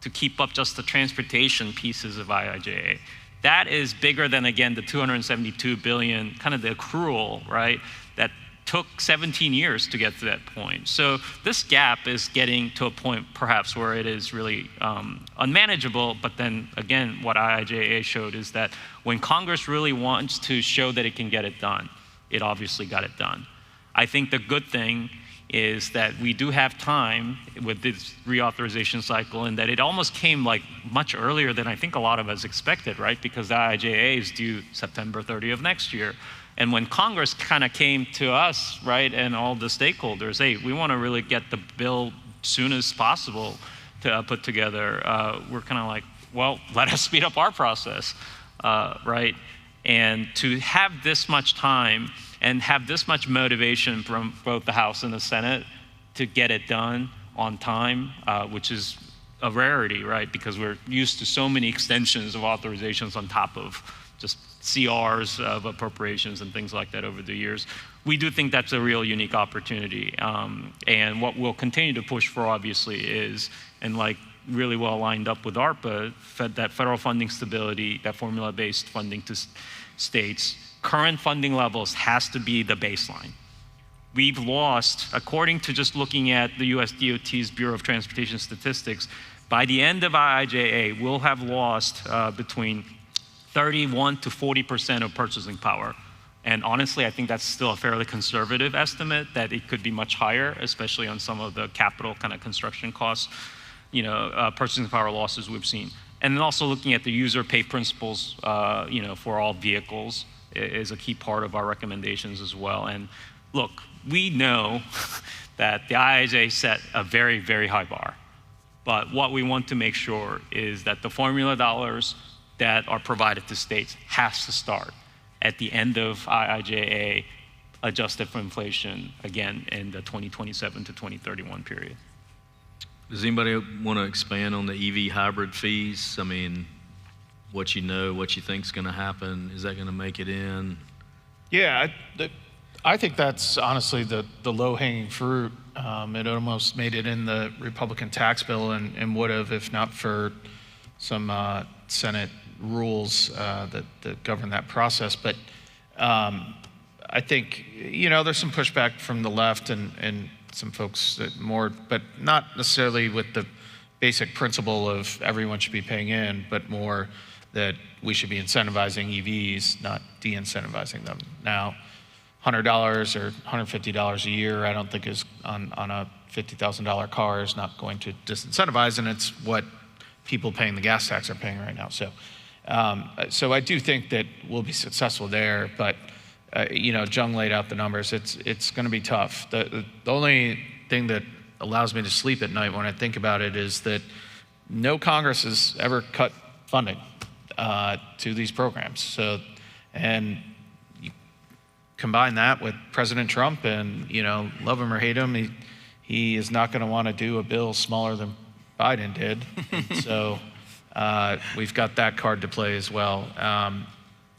to keep up just the transportation pieces of IIJA. That is bigger than, again, the $272 billion, kind of the accrual, right, that took 17 years to get to that point. So this gap is getting to a point perhaps where it is really unmanageable, but then again, what IIJA showed is that when Congress really wants to show that it can get it done, it obviously got it done. I think the good thing is that we do have time with this reauthorization cycle, and that it almost came like much earlier than I think a lot of us expected, right? Because the IIJA is due September 30th of next year. And when Congress kind of came to us, right, and all the stakeholders, hey, we want to really get the bill soon as possible to put together, we're kind of like, well, let us speed up our process, right? And to have this much time and have this much motivation from both the House and the Senate to get it done on time, which is a rarity, right? Because we're used to so many extensions of authorizations on top of just CRs of appropriations and things like that over the years. We do think that's a real unique opportunity. And what we'll continue to push for, obviously, is, and like really well lined up with ARPA, that federal funding stability, that formula-based funding to states. Current funding levels has to be the baseline. We've lost, according to just looking at the US DOT's Bureau of Transportation Statistics, by the end of IIJA, we'll have lost between 31 to 40% of purchasing power. And honestly, I think that's still a fairly conservative estimate, that it could be much higher, especially on some of the capital kind of construction costs, purchasing power losses we've seen. And then also looking at the user pay principles, for all vehicles is a key part of our recommendations as well. And look, we know that the IIJA set a very, very high bar. But what we want to make sure is that the formula dollars that are provided to states has to start at the end of IIJA, adjusted for inflation, again, in the 2027 to 2031 period. Does anybody want to expand on the EV hybrid fees? I mean, what you think's going to happen? Is that going to make it in? Yeah, I think that's honestly the low-hanging fruit. It almost made it in the Republican tax bill and would have if not for some Senate rules that govern that process. But I think, there's some pushback from the left and some folks that more, but not necessarily with the basic principle of everyone should be paying in, but more that we should be incentivizing EVs, not de-incentivizing them. Now, $100 or $150 a year, I don't think is on a $50,000 car is not going to disincentivize, and it's what people paying the gas tax are paying right now. So I do think that we'll be successful there, but Jung laid out the numbers. It's going to be tough. The only thing that allows me to sleep at night when I think about it is that no Congress has ever cut funding to these programs. So, and you combine that with President Trump, and love him or hate him, he is not going to want to do a bill smaller than Biden did. So we've got that card to play as well.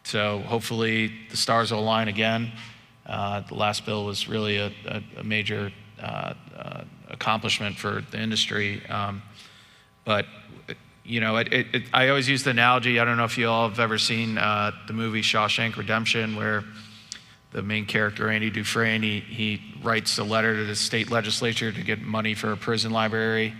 So hopefully the stars will align again. The last bill was really a major accomplishment for the industry. But I always use the analogy. I don't know if you all have ever seen the movie Shawshank Redemption, where the main character, Andy Dufresne, he writes a letter to the state legislature to get money for a prison library.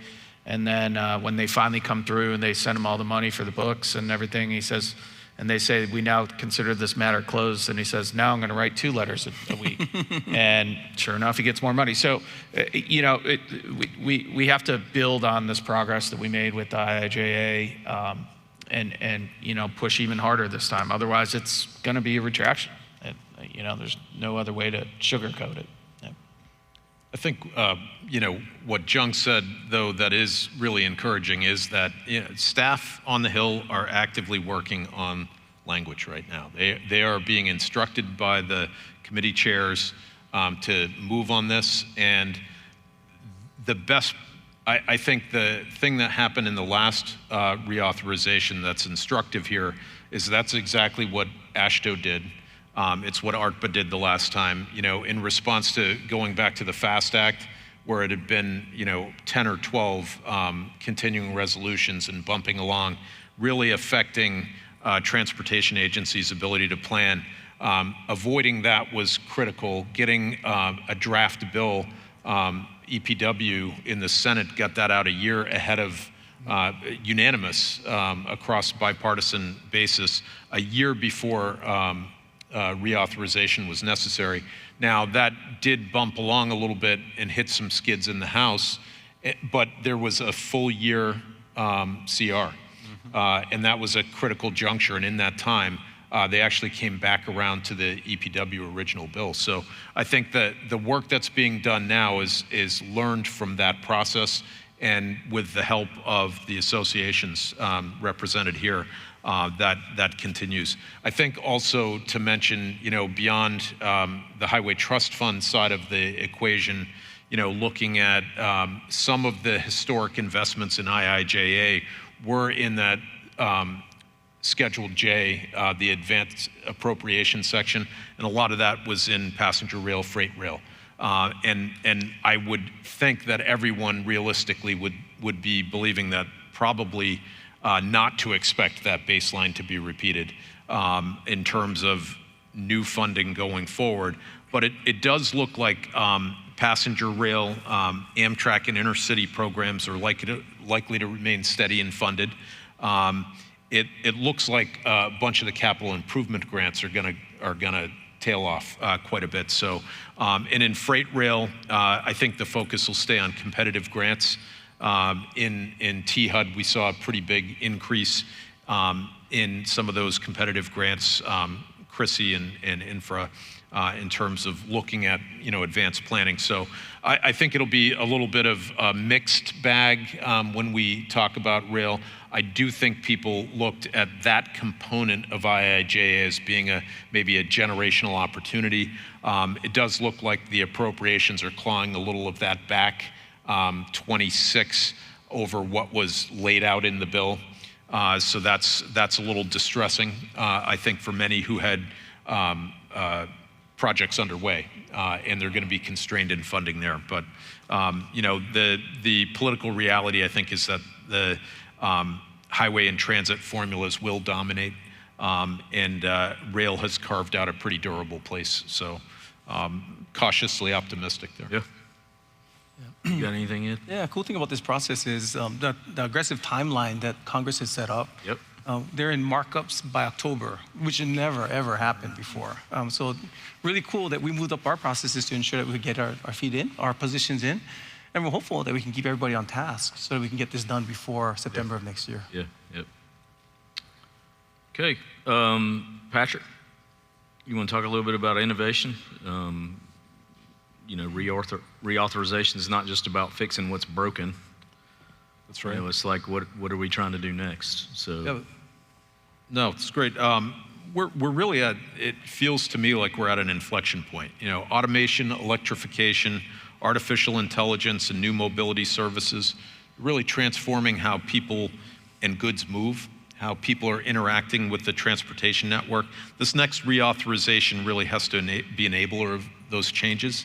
And then when they finally come through and they send him all the money for the books and everything, he says, and they say, we now consider this matter closed. And he says, now I'm going to write 2 letters a week. And sure enough, he gets more money. So, we have to build on this progress that we made with the IIJA and push even harder this time. Otherwise, it's going to be a retraction. There's no other way to sugarcoat it. Yeah. I think, what Jung said, though, that is really encouraging is that staff on the Hill are actively working on language right now. They are being instructed by the committee chairs to move on this. And I think the thing that happened in the last reauthorization that's instructive here is that's exactly what AASHTO did. It's what ARPA did the last time, in response to going back to the FAST Act, where it had been, 10 or 12 continuing resolutions and bumping along, really affecting transportation agencies' ability to plan. Avoiding that was critical. Getting a draft bill, EPW in the Senate got that out a year ahead of unanimous across bipartisan basis, a year before reauthorization was necessary. Now, that did bump along a little bit and hit some skids in the House, but there was a full year CR, and that was a critical juncture. And in that time, they actually came back around to the EPW original bill. So I think that the work that's being done now is learned from that process, and with the help of the associations represented here, that continues. I think also to mention, beyond the Highway Trust Fund side of the equation, looking at some of the historic investments in IIJA were in that Schedule J, the advanced appropriation section, and a lot of that was in passenger rail, freight rail. And I would think that everyone realistically would be believing that probably not to expect that baseline to be repeated in terms of new funding going forward. But it does look like passenger rail, Amtrak and intercity programs are likely to remain steady and funded. It looks like a bunch of the capital improvement grants are gonna tail off quite a bit. So, and in freight rail, I think the focus will stay on competitive grants. In THUD, we saw a pretty big increase in some of those competitive grants, CRISI and Infra, in terms of looking at advanced planning. So I think it'll be a little bit of a mixed bag when we talk about rail. I do think people looked at that component of IIJA as being maybe a generational opportunity. It does look like the appropriations are clawing a little of that back, 26 over what was laid out in the bill. So that's a little distressing, I think, for many who had projects underway, and they're going to be constrained in funding there. But the political reality, I think, is that the highway and transit formulas will dominate, and rail has carved out a pretty durable place. So cautiously optimistic there. Yeah. You got anything, Ed? Yeah, cool thing about this process is the aggressive timeline that Congress has set up. Yep. They're in markups by October, which had never, ever happened before. So really cool that we moved up our processes to ensure that we could get our feet in, our positions in, and we're hopeful that we can keep everybody on task so that we can get this done before September of next year. Yeah, yep. Okay, Patrick, you want to talk a little bit about innovation? Reauthorization is not just about fixing what's broken. That's right. It's like, what are we trying to do next? So, yeah. No, it's great. We're really at, it feels to me like we're at an inflection point. Automation, electrification, artificial intelligence, and new mobility services, really transforming how people and goods move, how people are interacting with the transportation network. This next reauthorization really has to be an enabler of those changes.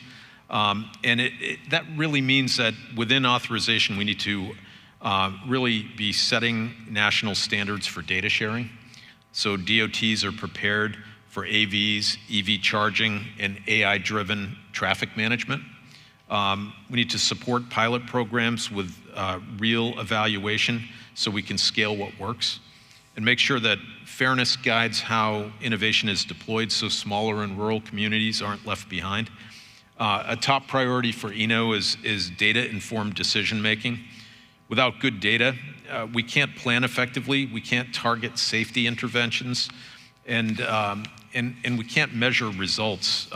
And that really means that within authorization, we need to really be setting national standards for data sharing. So DOTs are prepared for AVs, EV charging, and AI-driven traffic management. We need to support pilot programs with real evaluation so we can scale what works, and make sure that fairness guides how innovation is deployed so smaller and rural communities aren't left behind. A top priority for ENO is data-informed decision-making. Without good data, we can't plan effectively, we can't target safety interventions, and we can't measure results.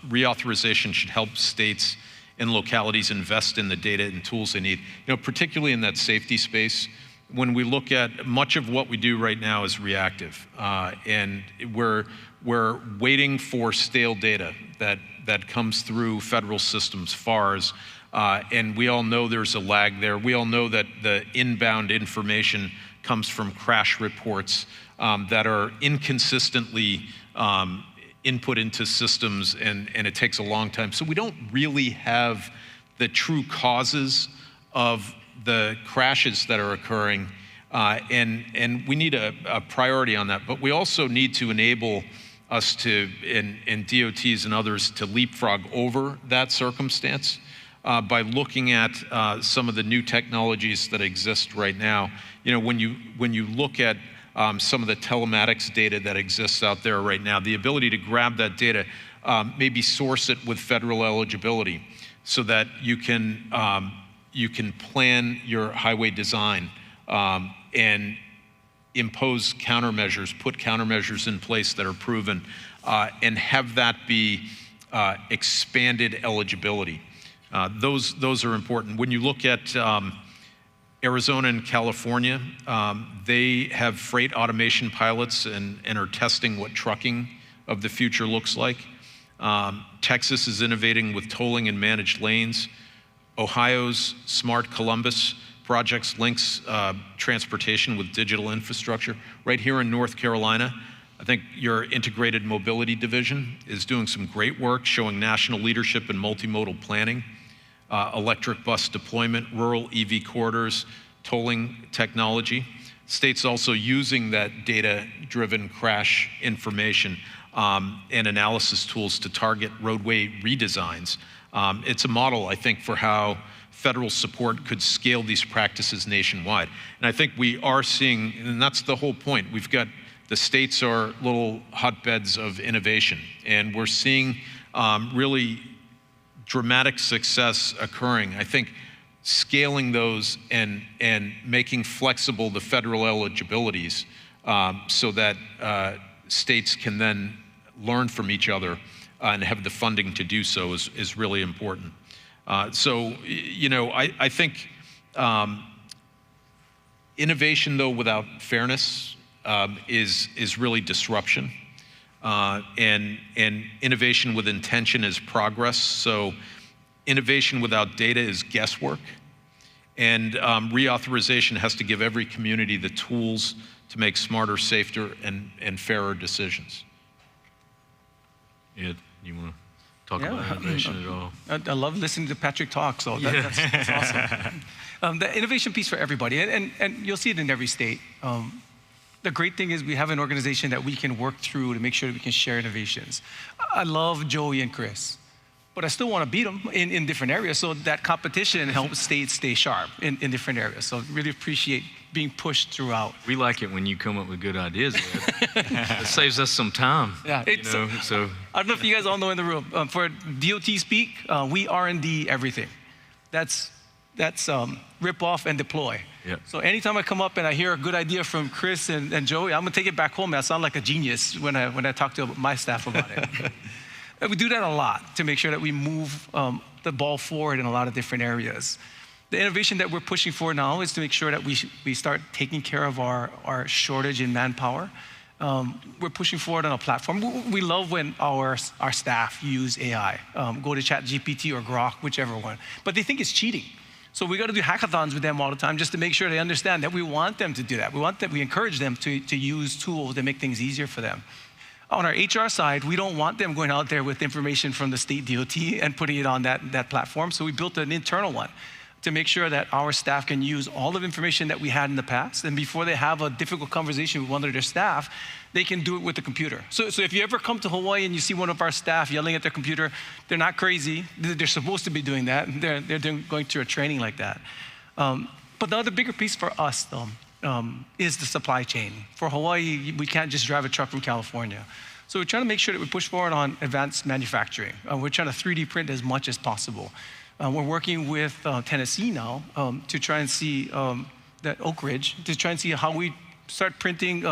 Reauthorization should help states and localities invest in the data and tools they need, particularly in that safety space. When we look at much of what we do right now is reactive, and we're waiting for stale data that comes through federal systems, FARs, and we all know there's a lag there. We all know that the inbound information comes from crash reports that are inconsistently input into systems, and it takes a long time. So we don't really have the true causes of the crashes that are occurring, and we need a priority on that. But we also need to enable us to, and DOTs and others, to leapfrog over that circumstance by looking at some of the new technologies that exist right now. When you look at some of the telematics data that exists out there right now, the ability to grab that data, maybe source it with federal eligibility, so that you can plan your highway design and impose countermeasures, put countermeasures in place that are proven, and have that be expanded eligibility. Those are important. When you look at Arizona and California, they have freight automation pilots and are testing what trucking of the future looks like. Texas is innovating with tolling and managed lanes. Ohio's Smart Columbus projects links transportation with digital infrastructure. Right here in North Carolina, I think your integrated mobility division is doing some great work showing national leadership in multimodal planning, electric bus deployment, rural EV corridors, tolling technology. States also using that data-driven crash information and analysis tools to target roadway redesigns. It's a model, I think, for how federal support could scale these practices nationwide. And I think we are seeing, and that's the whole point, the states are little hotbeds of innovation, and we're seeing really dramatic success occurring. I think scaling those and making flexible the federal eligibilities so that states can then learn from each other and have the funding to do so is really important. So, you know, I think innovation, though, without fairness is really disruption. And innovation with intention is progress. So innovation without data is guesswork. And reauthorization has to give every community the tools to make smarter, safer, and fairer decisions. Ed, you want to talk about innovation at all? I love listening to Patrick talk, so that's awesome. The innovation piece for everybody, and you'll see it in every state. The great thing is we have an organization that we can work through to make sure that we can share innovations. I love Joey and Chris, but I still want to beat them in different areas, so that competition helps states stay sharp in different areas. So really appreciate being pushed throughout. We like it when you come up with good ideas, Ed. It saves us some time. Yeah, so I don't know if you guys all know in the room, for DOT speak, we R&D everything. That's rip off and deploy. Yep. So anytime I come up and I hear a good idea from Chris and Joey, I'm gonna take it back home and I sound like a genius when I talk to my staff about it. And we do that a lot to make sure that we move the ball forward in a lot of different areas. The innovation that we're pushing for now is to make sure that we start taking care of our shortage in manpower. We're pushing forward on a platform. We love when our staff use AI, go to ChatGPT or Grok, whichever one, but they think it's cheating. So we got to do hackathons with them all the time just to make sure they understand that we want them to do that. We encourage them to use tools that make things easier for them. On our HR side, we don't want them going out there with information from the state DOT and putting it on that platform. So we built an internal one to make sure that our staff can use all of the information that we had in the past. And before they have a difficult conversation with one of their staff, they can do it with the computer. So if you ever come to Hawaii and you see one of our staff yelling at their computer, they're not crazy. They're supposed to be doing that. They're going through a training like that. But the other bigger piece for us, though, is the supply chain. For Hawaii, we can't just drive a truck from California. So we're trying to make sure that we push forward on advanced manufacturing. We're trying to 3D print as much as possible. We're working with Tennessee now to try and see that Oak Ridge, to try and see how we start printing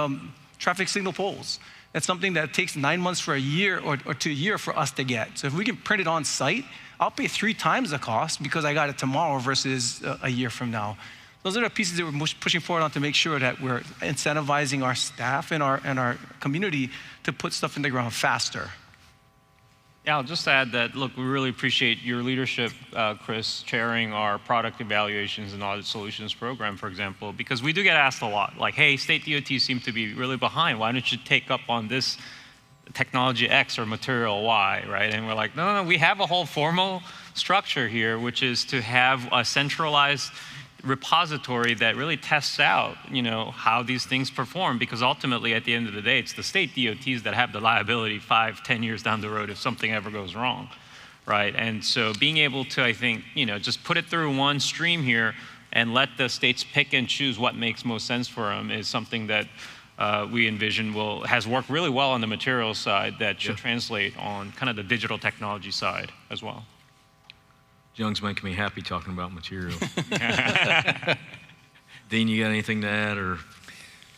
traffic signal poles. That's something that takes 9 months for a year or to a year for us to get. So if we can print it on site, I'll pay 3 times the cost because I got it tomorrow versus a year from now. Those are the pieces that we're pushing forward on to make sure that we're incentivizing our staff and our community to put stuff in the ground faster. Yeah, I'll just add that, look, we really appreciate your leadership, Chris, chairing our product evaluations and audit solutions program, for example, because we do get asked a lot, like, hey, state DOTs seem to be really behind. Why don't you take up on this technology X or material Y, right? And we're like, no, we have a whole formal structure here, which is to have a centralized repository that really tests out, how these things perform, because ultimately, at the end of the day, it's the state DOTs that have the liability 5, 10 years down the road if something ever goes wrong, right? And so being able to, I think, just put it through one stream here and let the states pick and choose what makes most sense for them is something that we envision has worked really well on the materials side that should translate on kind of the digital technology side as well. Young's making me happy talking about materials. Dean, you got anything to add, or?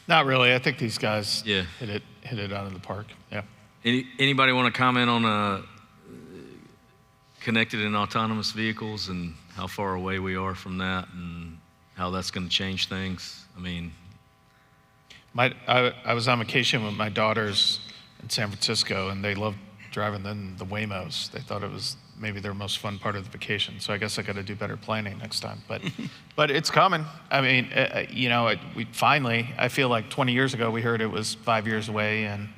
Not really. I think these guys hit it out of the park. Yeah. Anybody want to comment on connected and autonomous vehicles and how far away we are from that, and how that's going to change things. I mean, I was on vacation with my daughters in San Francisco, and they loved driving the Waymos. They thought it was maybe their most fun part of the vacation. So I guess I got to do better planning next time. But it's coming. I mean, we finally, I feel like 20 years ago we heard it was 5 years away, and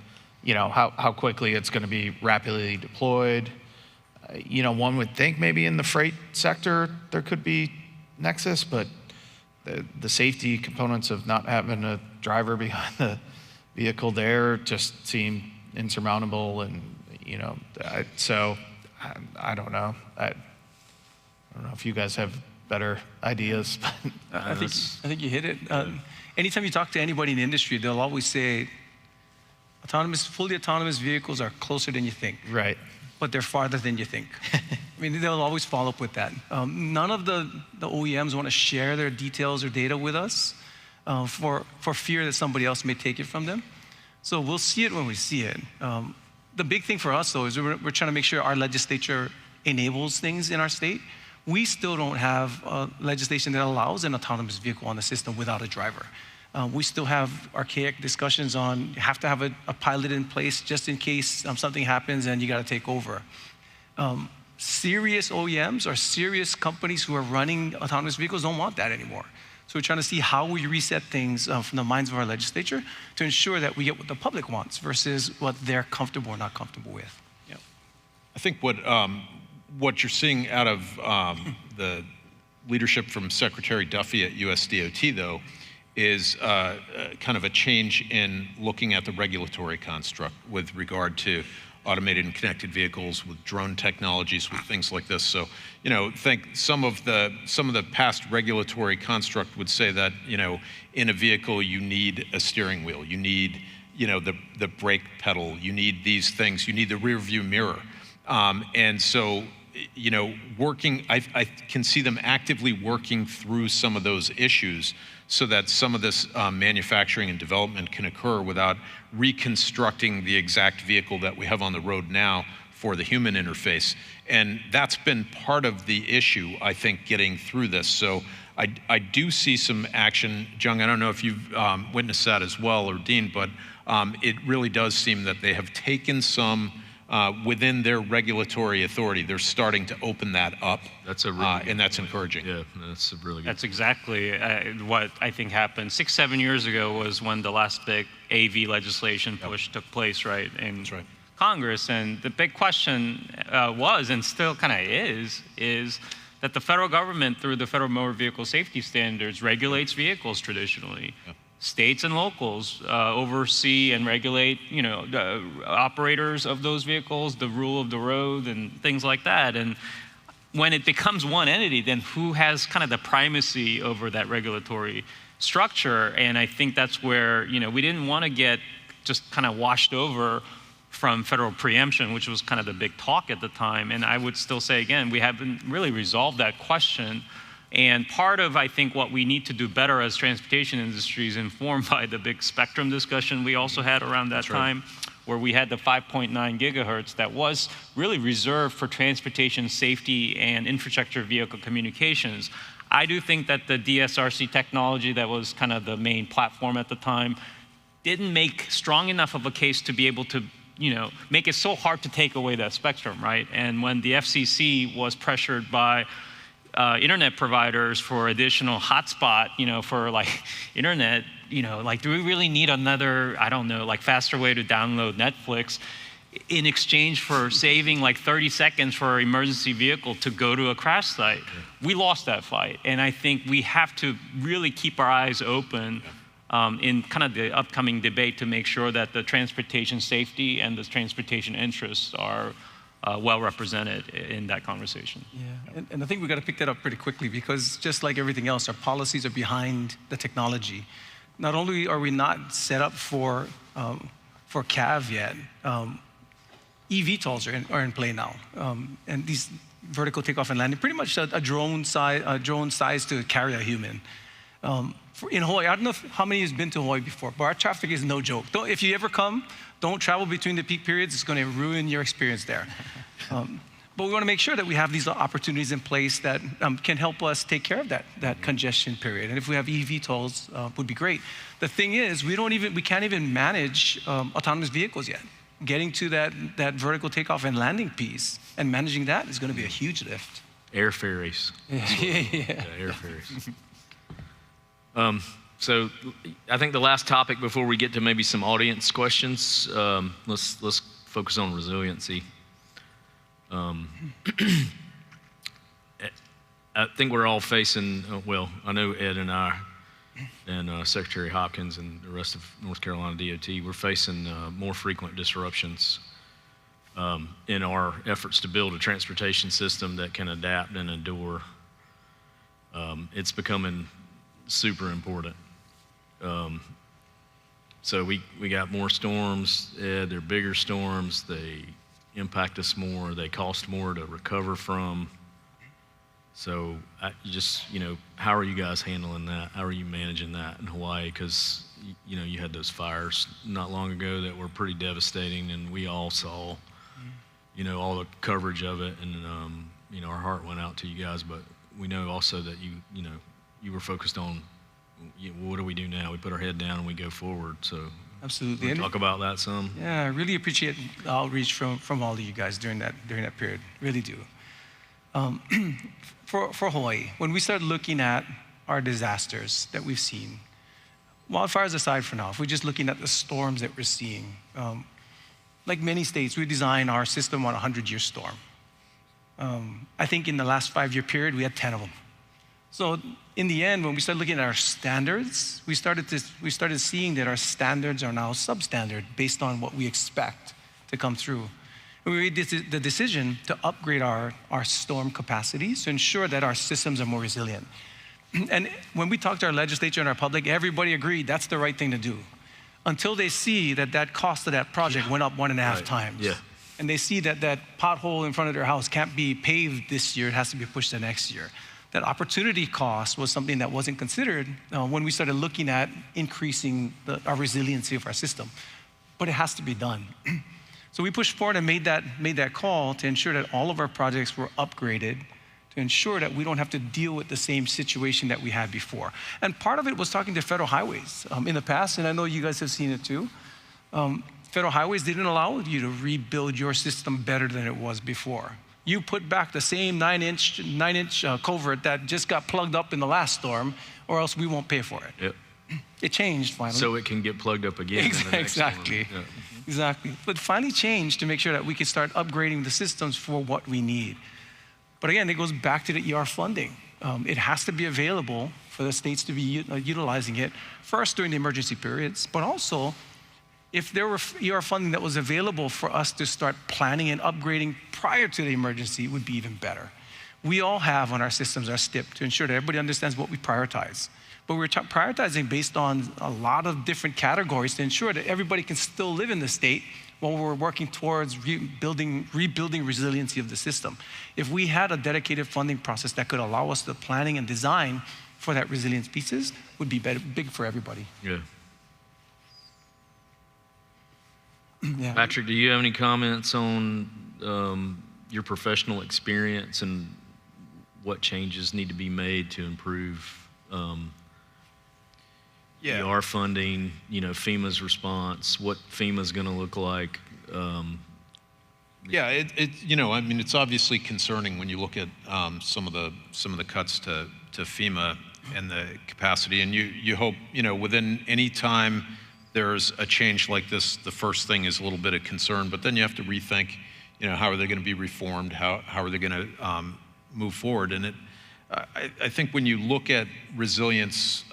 how quickly it's going to be rapidly deployed. One would think maybe in the freight sector there could be Nexus, but the safety components of not having a driver behind the vehicle there just seem insurmountable, and so I don't know. I don't know if you guys have better ideas. I think you hit it. Anytime you talk to anybody in the industry, they'll always say, fully autonomous vehicles are closer than you think. Right. But they're farther than you think. I mean, they'll always follow up with that. None of the OEMs want to share their details or data with us for fear that somebody else may take it from them. So we'll see it when we see it. The big thing for us, though, is we're trying to make sure our legislature enables things in our state. We still don't have legislation that allows an autonomous vehicle on the system without a driver. We still have archaic discussions on you have to have a pilot in place just in case something happens and you got to take over. Serious OEMs or serious companies who are running autonomous vehicles don't want that anymore. So we're trying to see how we reset things from the minds of our legislature to ensure that we get what the public wants versus what they're comfortable or not comfortable with. Yeah. I think what you're seeing out of the leadership from Secretary Duffy at USDOT, though, is kind of a change in looking at the regulatory construct with regard to automated and connected vehicles, with drone technologies, with things like this. So, think some of the past regulatory construct would say that, in a vehicle you need a steering wheel, you need, the brake pedal, you need these things, you need the rear view mirror, and so. I can see them actively working through some of those issues so that some of this manufacturing and development can occur without reconstructing the exact vehicle that we have on the road now for the human interface. And that's been part of the issue, I think, getting through this. So I do see some action. Jung, I don't know if you've witnessed that as well, or Dean, but it really does seem that they have taken some within their regulatory authority, they're starting to open that up. That's a really and that's encouraging. Yeah, that's a really good. That's exactly what I think happened. 6-7 years ago was when the last big AV legislation push took place, right? In Congress, and the big question was, and still kind of is that the federal government, through the Federal Motor Vehicle Safety Standards, regulates vehicles traditionally. Yep. States and locals oversee and regulate, the operators of those vehicles, the rule of the road, and things like that. And when it becomes one entity, then who has kind of the primacy over that regulatory structure? And I think that's where, we didn't want to get just kind of washed over from federal preemption, which was kind of the big talk at the time. And I would still say, again, we haven't really resolved that question. And part of, I think, what we need to do better as transportation industry is informed by the big spectrum discussion we also had around that time, where we had the 5.9 gigahertz that was really reserved for transportation safety and infrastructure vehicle communications. I do think that the DSRC technology that was kind of the main platform at the time didn't make strong enough of a case to be able to make it so hard to take away that spectrum, right? And when the FCC was pressured by internet providers for additional hotspot, for like internet, do we really need another, I don't know, like faster way to download Netflix in exchange for saving like 30 seconds for an emergency vehicle to go to a crash site? We lost that fight. And I think we have to really keep our eyes open in kind of the upcoming debate to make sure that the transportation safety and the transportation interests are well represented in that conversation. Yeah, and I think we've got to pick that up pretty quickly, because just like everything else, our policies are behind the technology. Not only are we not set up for CAV yet, eVTOLs are in play now, and these vertical takeoff and landing, pretty much a drone size to carry a human. In Hawaii, I don't know how many has been to Hawaii before, but our traffic is no joke. If you ever come, don't travel between the peak periods. It's going to ruin your experience there. But we want to make sure that we have these opportunities in place that can help us take care of that congestion period. And if we have eVTOLs, would be great. The thing is, we can't even manage autonomous vehicles yet. Getting to that vertical takeoff and landing piece and managing that is going to be a huge lift. Air ferries. Yeah, air ferries. So I think the last topic before we get to maybe some audience questions, let's focus on resiliency. I think we're all facing, well, I know Ed and I and Secretary Hopkins and the rest of North Carolina DOT, we're facing more frequent disruptions in our efforts to build a transportation system that can adapt and endure. It's becoming super important. So we got more storms. They're bigger storms. They impact us more. They cost more to recover from. So how are you guys handling that? How are you managing that in Hawaii? Because, you had those fires not long ago that were pretty devastating, and we all saw, all the coverage of it, and, our heart went out to you guys, but we know also that you were focused on, what do we do now? We put our head down and we go forward. So absolutely. Talk about that some. Yeah, I really appreciate the outreach from all of you guys during that period. Really do. For Hawaii, when we start looking at our disasters that we've seen, wildfires aside for now, if we're just looking at the storms that we're seeing, like many states, we design our system on a 100-year storm. I think in the last 5-year period, we had 10 of them. So in the end, when we started looking at our standards, we started seeing that our standards are now substandard based on what we expect to come through. And we made the decision to upgrade our storm capacities to ensure that our systems are more resilient. And when we talked to our legislature and our public, everybody agreed that's the right thing to do, until they see that cost of that project went up 1.5 times. Yeah. And they see that pothole in front of their house can't be paved this year, it has to be pushed to next year. That opportunity cost was something that wasn't considered when we started looking at increasing our resiliency of our system. But it has to be done. So we pushed forward and made that call to ensure that all of our projects were upgraded to ensure that we don't have to deal with the same situation that we had before. And part of it was talking to federal highways. In the past, and I know you guys have seen it too, federal highways didn't allow you to rebuild your system better than it was before. You put back the same 9-inch culvert that just got plugged up in the last storm, or else we won't pay for it. Yep. It changed finally. So it can get plugged up again. Exactly. Yeah. Exactly. But finally changed to make sure that we can start upgrading the systems for what we need. But again, it goes back to the ER funding. It has to be available for the states to be utilizing it, first during the emergency periods, but also if there were ER funding that was available for us to start planning and upgrading prior to the emergency, it would be even better. We all have on our systems our STIP to ensure that everybody understands what we prioritize. But we're prioritizing based on a lot of different categories to ensure that everybody can still live in the state while we're working towards rebuilding resiliency of the system. If we had a dedicated funding process that could allow us the planning and design for that resilience pieces, would be big for everybody. Yeah. Yeah. Patrick, do you have any comments on your professional experience and what changes need to be made to improve ER funding, FEMA's response, what FEMA's going to look like? It's obviously concerning when you look at some of the cuts to FEMA and the capacity, and you hope, within any time there's a change like this, the first thing is a little bit of concern, but then you have to rethink, how are they going to be reformed? How are they going to move forward? And I think when you look at resilience,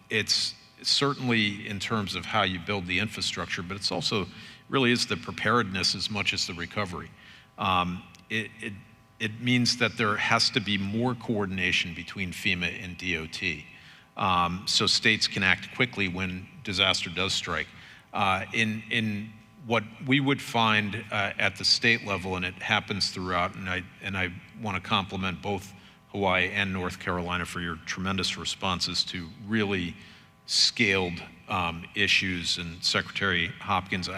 it's certainly in terms of how you build the infrastructure, but it's also really is the preparedness as much as the recovery. It means that there has to be more coordination between FEMA and DOT, so states can act quickly when disaster does strike. In what we would find at the state level, and it happens throughout, and I want to compliment both Hawaii and North Carolina for your tremendous responses to really scaled issues. And Secretary Hopkins,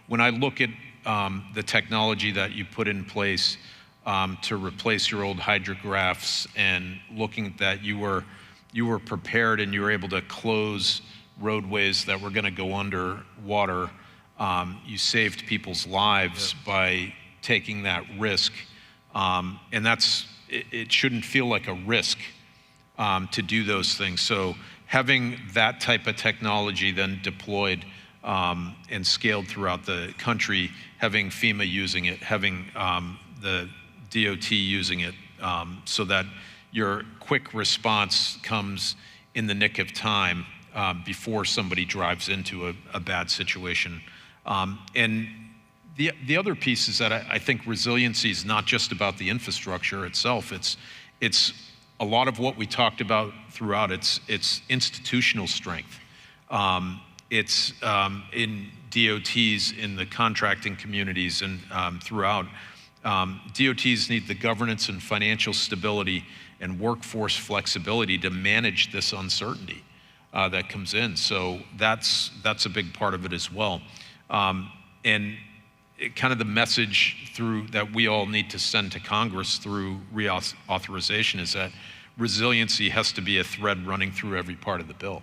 when I look at the technology that you put in place to replace your old hydrographs, and looking that you were prepared and you were able to close roadways that were going to go under water. You saved people's lives by taking that risk, and it shouldn't feel like a risk to do those things. So having that type of technology then deployed and scaled throughout the country, having FEMA using it, having the DOT using it, so that your quick response comes in the nick of time before somebody drives into a bad situation. And the other piece is that I think resiliency is not just about the infrastructure itself. It's a lot of what we talked about throughout. It's institutional strength. It's in DOTs, in the contracting communities, and throughout. DOTs need the governance and financial stability and workforce flexibility to manage this uncertainty that comes in. So that's a big part of it as well. And kind of the message that we all need to send to Congress through reauthorization is that resiliency has to be a thread running through every part of the bill.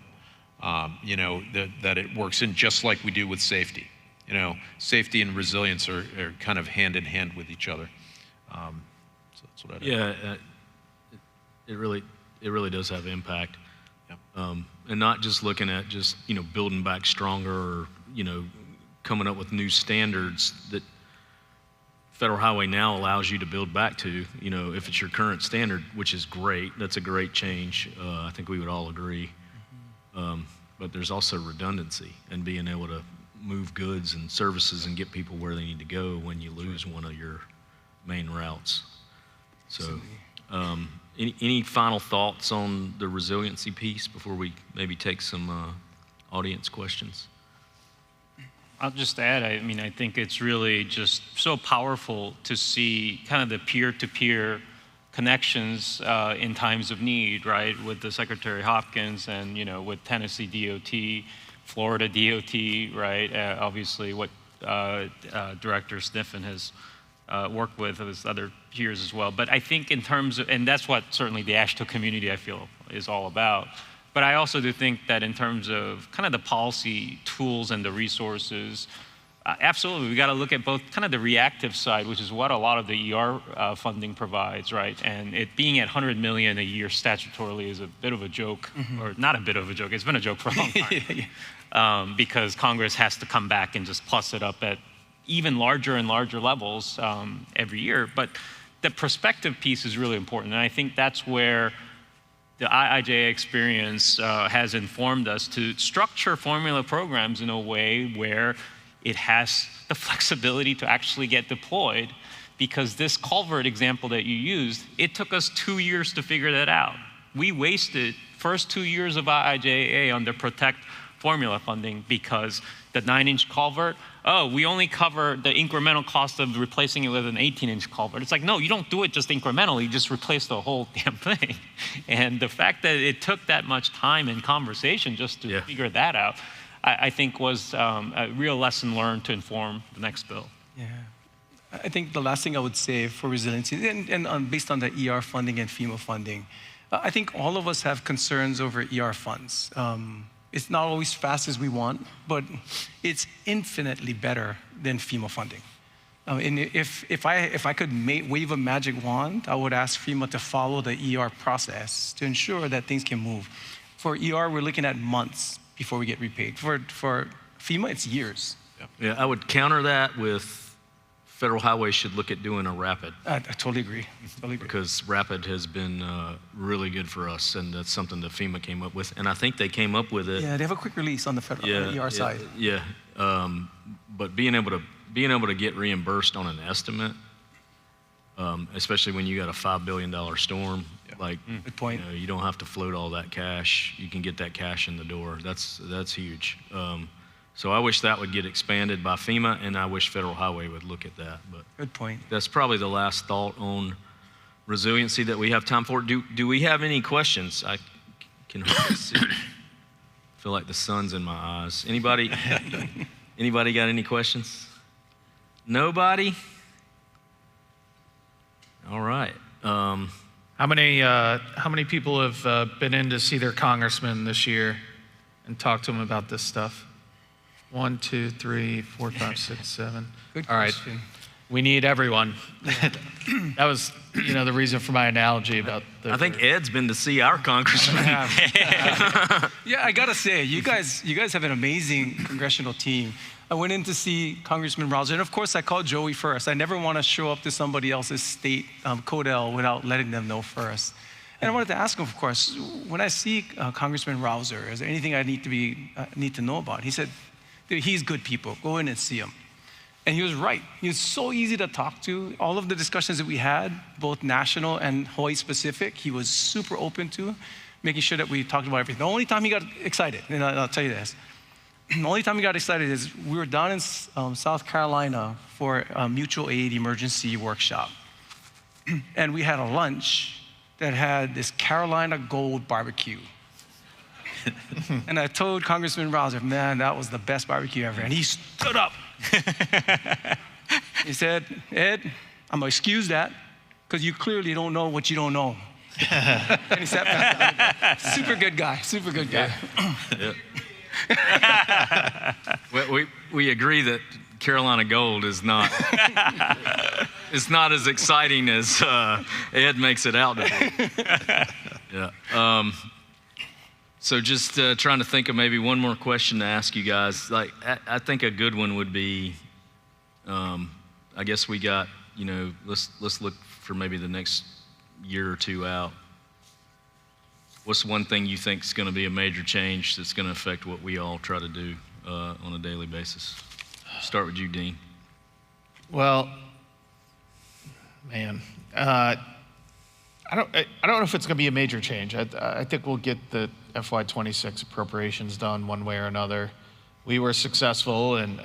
That it works in, just like we do with safety. Safety and resilience are kind of hand in hand with each other. So that's what I do. Yeah, it really does have impact. Yep. And not just looking at just building back stronger, or coming up with new standards that Federal Highway now allows you to build back to. If it's your current standard, which is great, that's a great change. I think we would all agree. But there's also redundancy and being able to move goods and services and get people where they need to go when you lose one of your main routes. So any final thoughts on the resiliency piece before we maybe take some audience questions? I'll just add, I think it's really just so powerful to see kind of the peer-to-peer connections in times of need, right? With the Secretary Hopkins and, with Tennessee DOT, Florida DOT, right? Obviously what Director Sniffen has worked with other peers as well. But I think in terms of, and that's what certainly the AASHTO community, I feel, is all about. But I also do think that in terms of kind of the policy tools and the resources, absolutely, we got to look at both kind of the reactive side, which is what a lot of the ER funding provides, right? And it being at $100 million a year statutorily is a bit of a joke, or not a bit of a joke. It's been a joke for a long time, because Congress has to come back and just plus it up at even larger and larger levels every year. But the perspective piece is really important, and I think that's where the IIJA experience has informed us to structure formula programs in a way where it has the flexibility to actually get deployed, because this culvert example that you used, it took us 2 years to figure that out. We wasted first 2 years of IIJA on the Protect formula funding because the 9-inch culvert, we only cover the incremental cost of replacing it with an 18-inch culvert. It's like, no, you don't do it just incrementally, you just replace the whole damn thing. And the fact that it took that much time and conversation just to figure that out, I think was a real lesson learned to inform the next bill. Yeah. I think the last thing I would say for resiliency, and based on the ER funding and FEMA funding, I think all of us have concerns over ER funds. It's not always fast as we want, but it's infinitely better than FEMA funding. And if I could wave a magic wand, I would ask FEMA to follow the ER process to ensure that things can move. For ER, we're looking at months before we get repaid. For FEMA, it's years. Yeah, I would counter that with Federal Highway should look at doing a rapid. I totally agree. Because rapid has been really good for us, and that's something that FEMA came up with. And I think they came up with it. Yeah, they have a quick release on the federal ER side. Yeah, but being able to get reimbursed on an estimate, especially when you got a $5 billion storm, good point. You don't have to float all that cash. You can get that cash in the door. That's huge. So I wish that would get expanded by FEMA, and I wish Federal Highway would look at that. But good point. That's probably the last thought on resiliency that we have time for. Do we have any questions? I can hardly see. I feel like the sun's in my eyes. Anybody got any questions? Nobody? All right. How many people have been in to see their congressman this year and talked to him about this stuff? 1, 2, 3, 4, 5, 6, 7. Good All right. question. We need everyone. That was, the reason for my analogy about the. I think Ed's been to see our congressman. Yeah, I gotta say, you guys have an amazing congressional team. I went in to see Congressman Rauther, and of course I called Joey first. I never want to show up to somebody else's state codel without letting them know first. And I wanted to ask him, of course, when I see Congressman Rauther, is there anything I need to know about? He said, he's good people. Go in and see him. And he was right. He was so easy to talk to. All of the discussions that we had, both national and Hawaii specific, he was super open to, making sure that we talked about everything. The only time he got excited, and I'll tell you this, the only time he got excited is we were down in South Carolina for a mutual aid emergency workshop. And we had a lunch that had this Carolina Gold barbecue. And I told Congressman Rauther, man, that was the best barbecue ever. And he stood up. He said, Ed, I'm gonna excuse that because you clearly don't know what you don't know. And he sat back down. Super good guy, super good guy. Yeah. we agree that Carolina Gold is not it's not as exciting as Ed makes it out to be. Yeah. So just trying to think of maybe one more question to ask you guys. Like, I think a good one would be, I guess we got, let's look for maybe the next year or two out. What's one thing you think is going to be a major change that's going to affect what we all try to do on a daily basis? Start with you, Dean. Well, man, I don't know if it's going to be a major change. I think we'll get the FY26 appropriations done one way or another. We were successful, and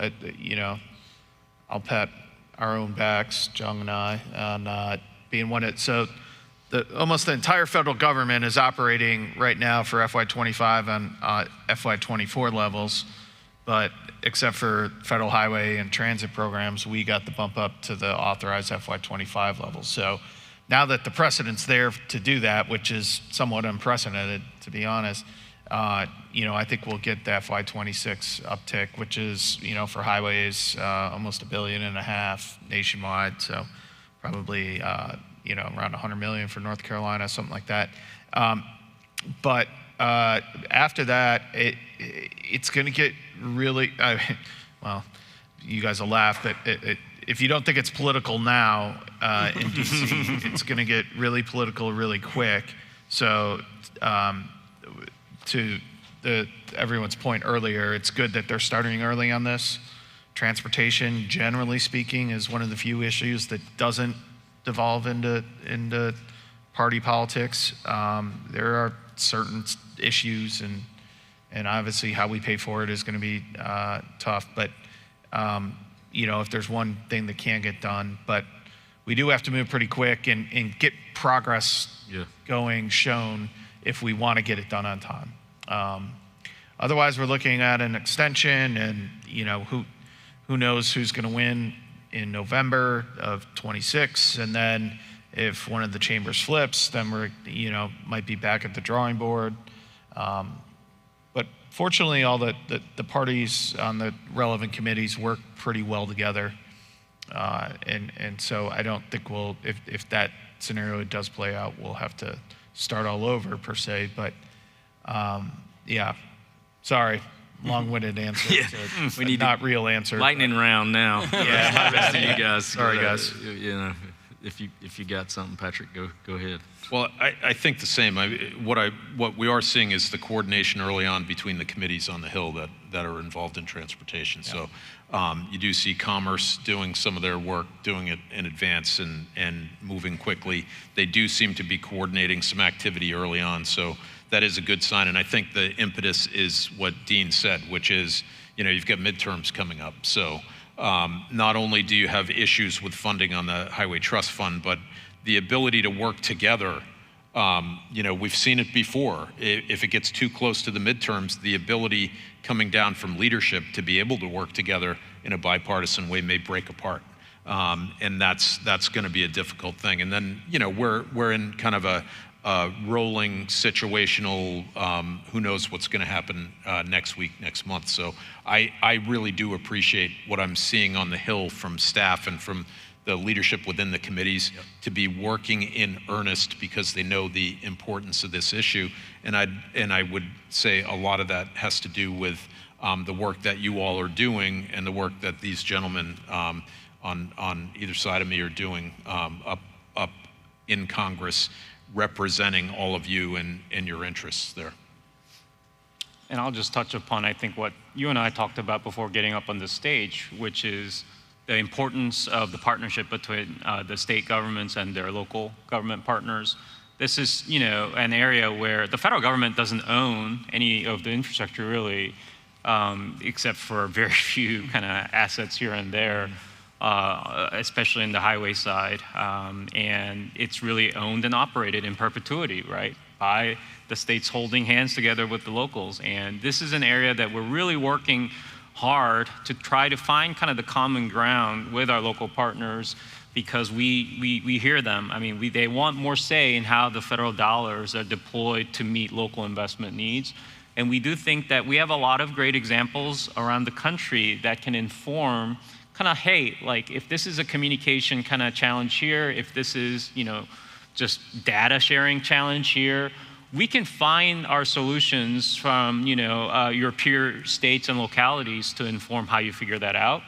I'll pat our own backs, Jung and I, on being one of so. Almost the entire federal government is operating right now for FY25 on FY24 levels, but except for federal highway and transit programs, we got the bump up to the authorized FY25 levels. So now that the precedent's there to do that, which is somewhat unprecedented, to be honest, I think we'll get the FY26 uptick, which is, for highways, almost $1.5 billion nationwide. So probably, around $100 million for North Carolina, something like that. But after that, it's going to get really, well, you guys will laugh, but if you don't think it's political now in DC, it's going to get really political really quick. So to everyone's point earlier, it's good that they're starting early on this. Transportation, generally speaking, is one of the few issues that doesn't devolve into party politics. There are certain issues, and obviously how we pay for it is going to be tough. But if there's one thing that can get done, but we do have to move pretty quick and get progress going, shown, if we want to get it done on time. Otherwise, we're looking at an extension, and who knows who's going to win in November of 26, and then if one of the chambers flips, then we're might be back at the drawing board. But fortunately, all the parties on the relevant committees work pretty well together, and so I don't think we'll, if that scenario does play out, we'll have to start all over per se. But sorry. Long-winded answer. We need not real answer. Lightning round now. Yeah, my best to you guys. Sorry, guys. If you got something, Patrick, go ahead. Well, I think the same. What we are seeing is the coordination early on between the committees on the Hill that are involved in transportation. Yeah. So you do see Commerce doing some of their work, doing it in advance and moving quickly. They do seem to be coordinating some activity early on. So that is a good sign, and I think the impetus is what Dean said, which is, you've got midterms coming up. So not only do you have issues with funding on the Highway Trust Fund, but the ability to work together, we've seen it before. If it gets too close to the midterms, the ability coming down from leadership to be able to work together in a bipartisan way may break apart. And that's going to be a difficult thing. And then, you know, we're in kind of a rolling situational, who knows what's going to happen next week, next month. So I really do appreciate what I'm seeing on the Hill from staff and from the leadership within the committees to be working in earnest because they know the importance of this issue. And I would say a lot of that has to do with the work that you all are doing and the work that these gentlemen on either side of me are doing up in Congress, representing all of you and your interests there. And I'll just touch upon, I think, what you and I talked about before getting up on the stage, which is the importance of the partnership between the state governments and their local government partners. This is, you know, an area where the federal government doesn't own any of the infrastructure really, except for very few kind of assets here and there, especially in the highway side. And it's really owned and operated in perpetuity, right, by the states holding hands together with the locals. And this is an area that we're really working hard to try to find kind of the common ground with our local partners, because we hear them. I mean, they want more say in how the federal dollars are deployed to meet local investment needs. And we do think that we have a lot of great examples around the country that can inform kind of, hey, like if this is a communication kind of challenge here, if this is, you know, just data sharing challenge here, we can find our solutions from, you know, your peer states and localities to inform how you figure that out.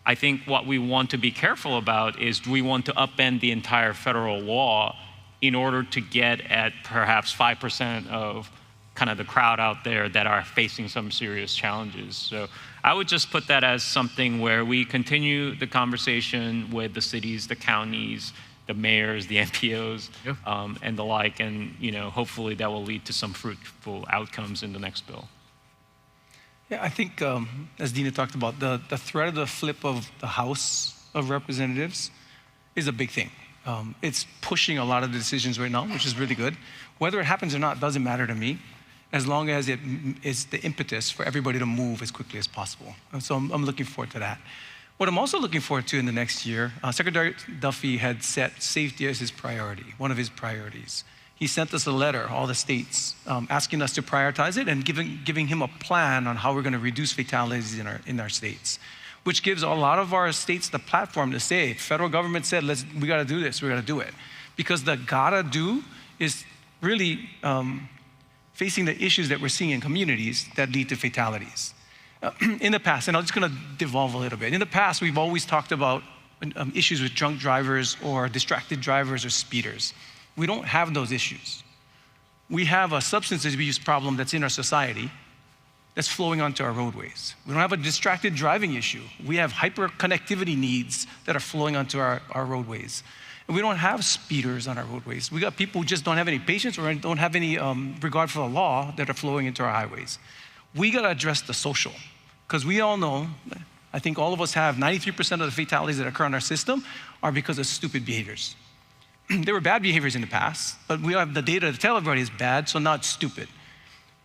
I think what we want to be careful about is, do we want to upend the entire federal law in order to get at perhaps 5% of kind of the crowd out there that are facing some serious challenges? So I would just put that as something where we continue the conversation with the cities, the counties, the mayors, the MPOs, and the like, and you know, hopefully that will lead to some fruitful outcomes in the next bill. Yeah, I think, as Dina talked about, the threat of the flip of the House of Representatives is a big thing. It's pushing a lot of the decisions right now, which is really good. Whether it happens or not doesn't matter to me, as long as it is the impetus for everybody to move as quickly as possible. And so I'm looking forward to that. What I'm also looking forward to in the next year, Secretary Duffy had set safety as his priority, one of his priorities. He sent us a letter, all the states, asking us to prioritize it and giving him a plan on how we're going to reduce fatalities in our states, which gives a lot of our states the platform to say, federal government said, we got to do this, we got to do it. Because the gotta do is really facing the issues that we're seeing in communities that lead to fatalities. In the past, and I'm just going to devolve a little bit. In the past, we've always talked about issues with drunk drivers or distracted drivers or speeders. We don't have those issues. We have a substance abuse problem that's in our society that's flowing onto our roadways. We don't have a distracted driving issue. We have hyper-connectivity needs that are flowing onto our roadways. And we don't have speeders on our roadways. We got people who just don't have any patience or don't have any regard for the law that are flowing into our highways. We got to address the social, because we all know, I think all of us have 93% of the fatalities that occur in our system are because of stupid behaviors. There were bad behaviors in the past, but we have the data to tell everybody it's bad, so now it's stupid.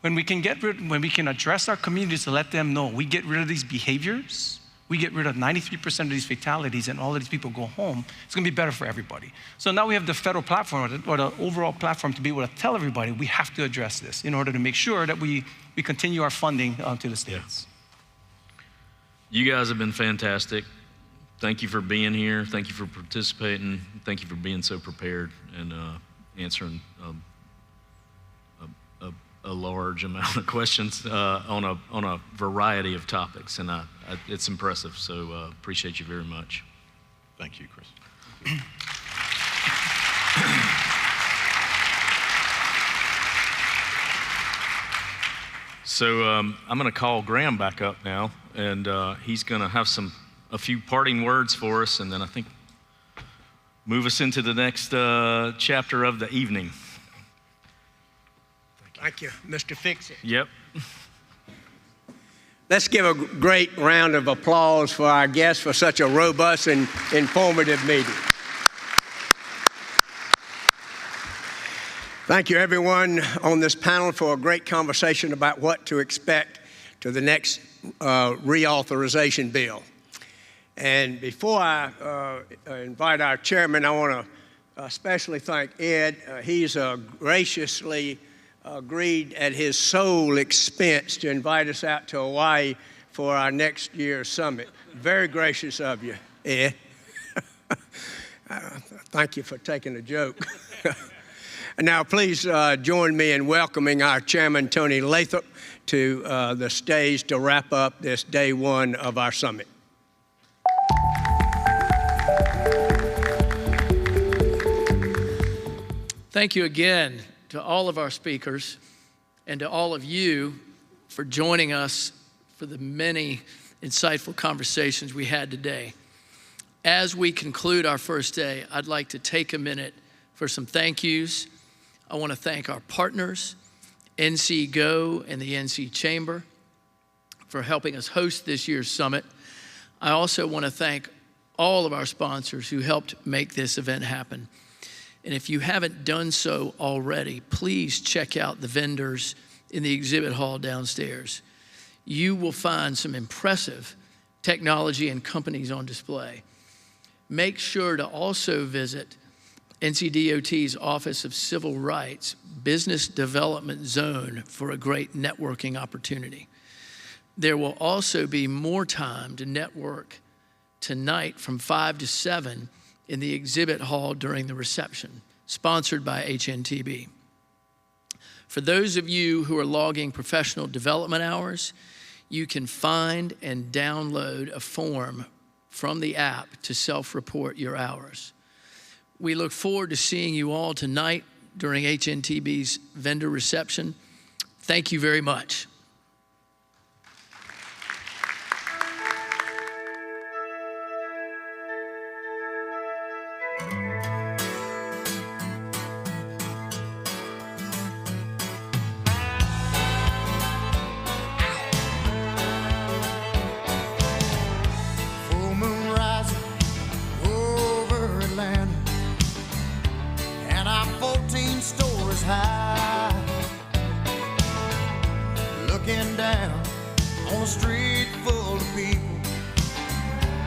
When we can address our communities to let them know we get rid of these behaviors, we get rid of 93% of these fatalities, and all of these people go home, it's going to be better for everybody. So now we have the federal platform, or the overall platform, to be able to tell everybody we have to address this in order to make sure that we continue our funding to the states. Yeah. You guys have been fantastic. Thank you for being here. Thank you for participating. Thank you for being so prepared and answering a large amount of questions on a variety of topics, and it's impressive. So appreciate you very much. Thank you, Chris. So I'm going to call Graham back up now, and he's going to have a few parting words for us, and then I think move us into the next chapter of the evening. Thank you, Mr. Fix-It. Yep. Let's give a great round of applause for our guests for such a robust and informative meeting. Thank you, everyone on this panel, for a great conversation about what to expect to the next reauthorization bill. And before I invite our chairman, I want to especially thank Ed. He's graciously agreed at his sole expense to invite us out to Hawaii for our next year's summit. Very gracious of you, Ed. Thank you for taking a joke. And now please join me in welcoming our chairman, Tony Lathrop, to the stage to wrap up this day one of our summit. Thank you again to all of our speakers and to all of you for joining us for the many insightful conversations we had today. As we conclude our first day, I'd like to take a minute for some thank yous. I want to thank our partners, NC Go and the NC Chamber, for helping us host this year's summit. I also want to thank all of our sponsors who helped make this event happen. And if you haven't done so already, please check out the vendors in the exhibit hall downstairs. You will find some impressive technology and companies on display. Make sure to also visit NCDOT's Office of Civil Rights Business Development Zone for a great networking opportunity. There will also be more time to network tonight from 5 to 7 in the exhibit hall during the reception, sponsored by HNTB. For those of you who are logging professional development hours, you can find and download a form from the app to self-report your hours. We look forward to seeing you all tonight during HNTB's vendor reception. Thank you very much. Looking down on the street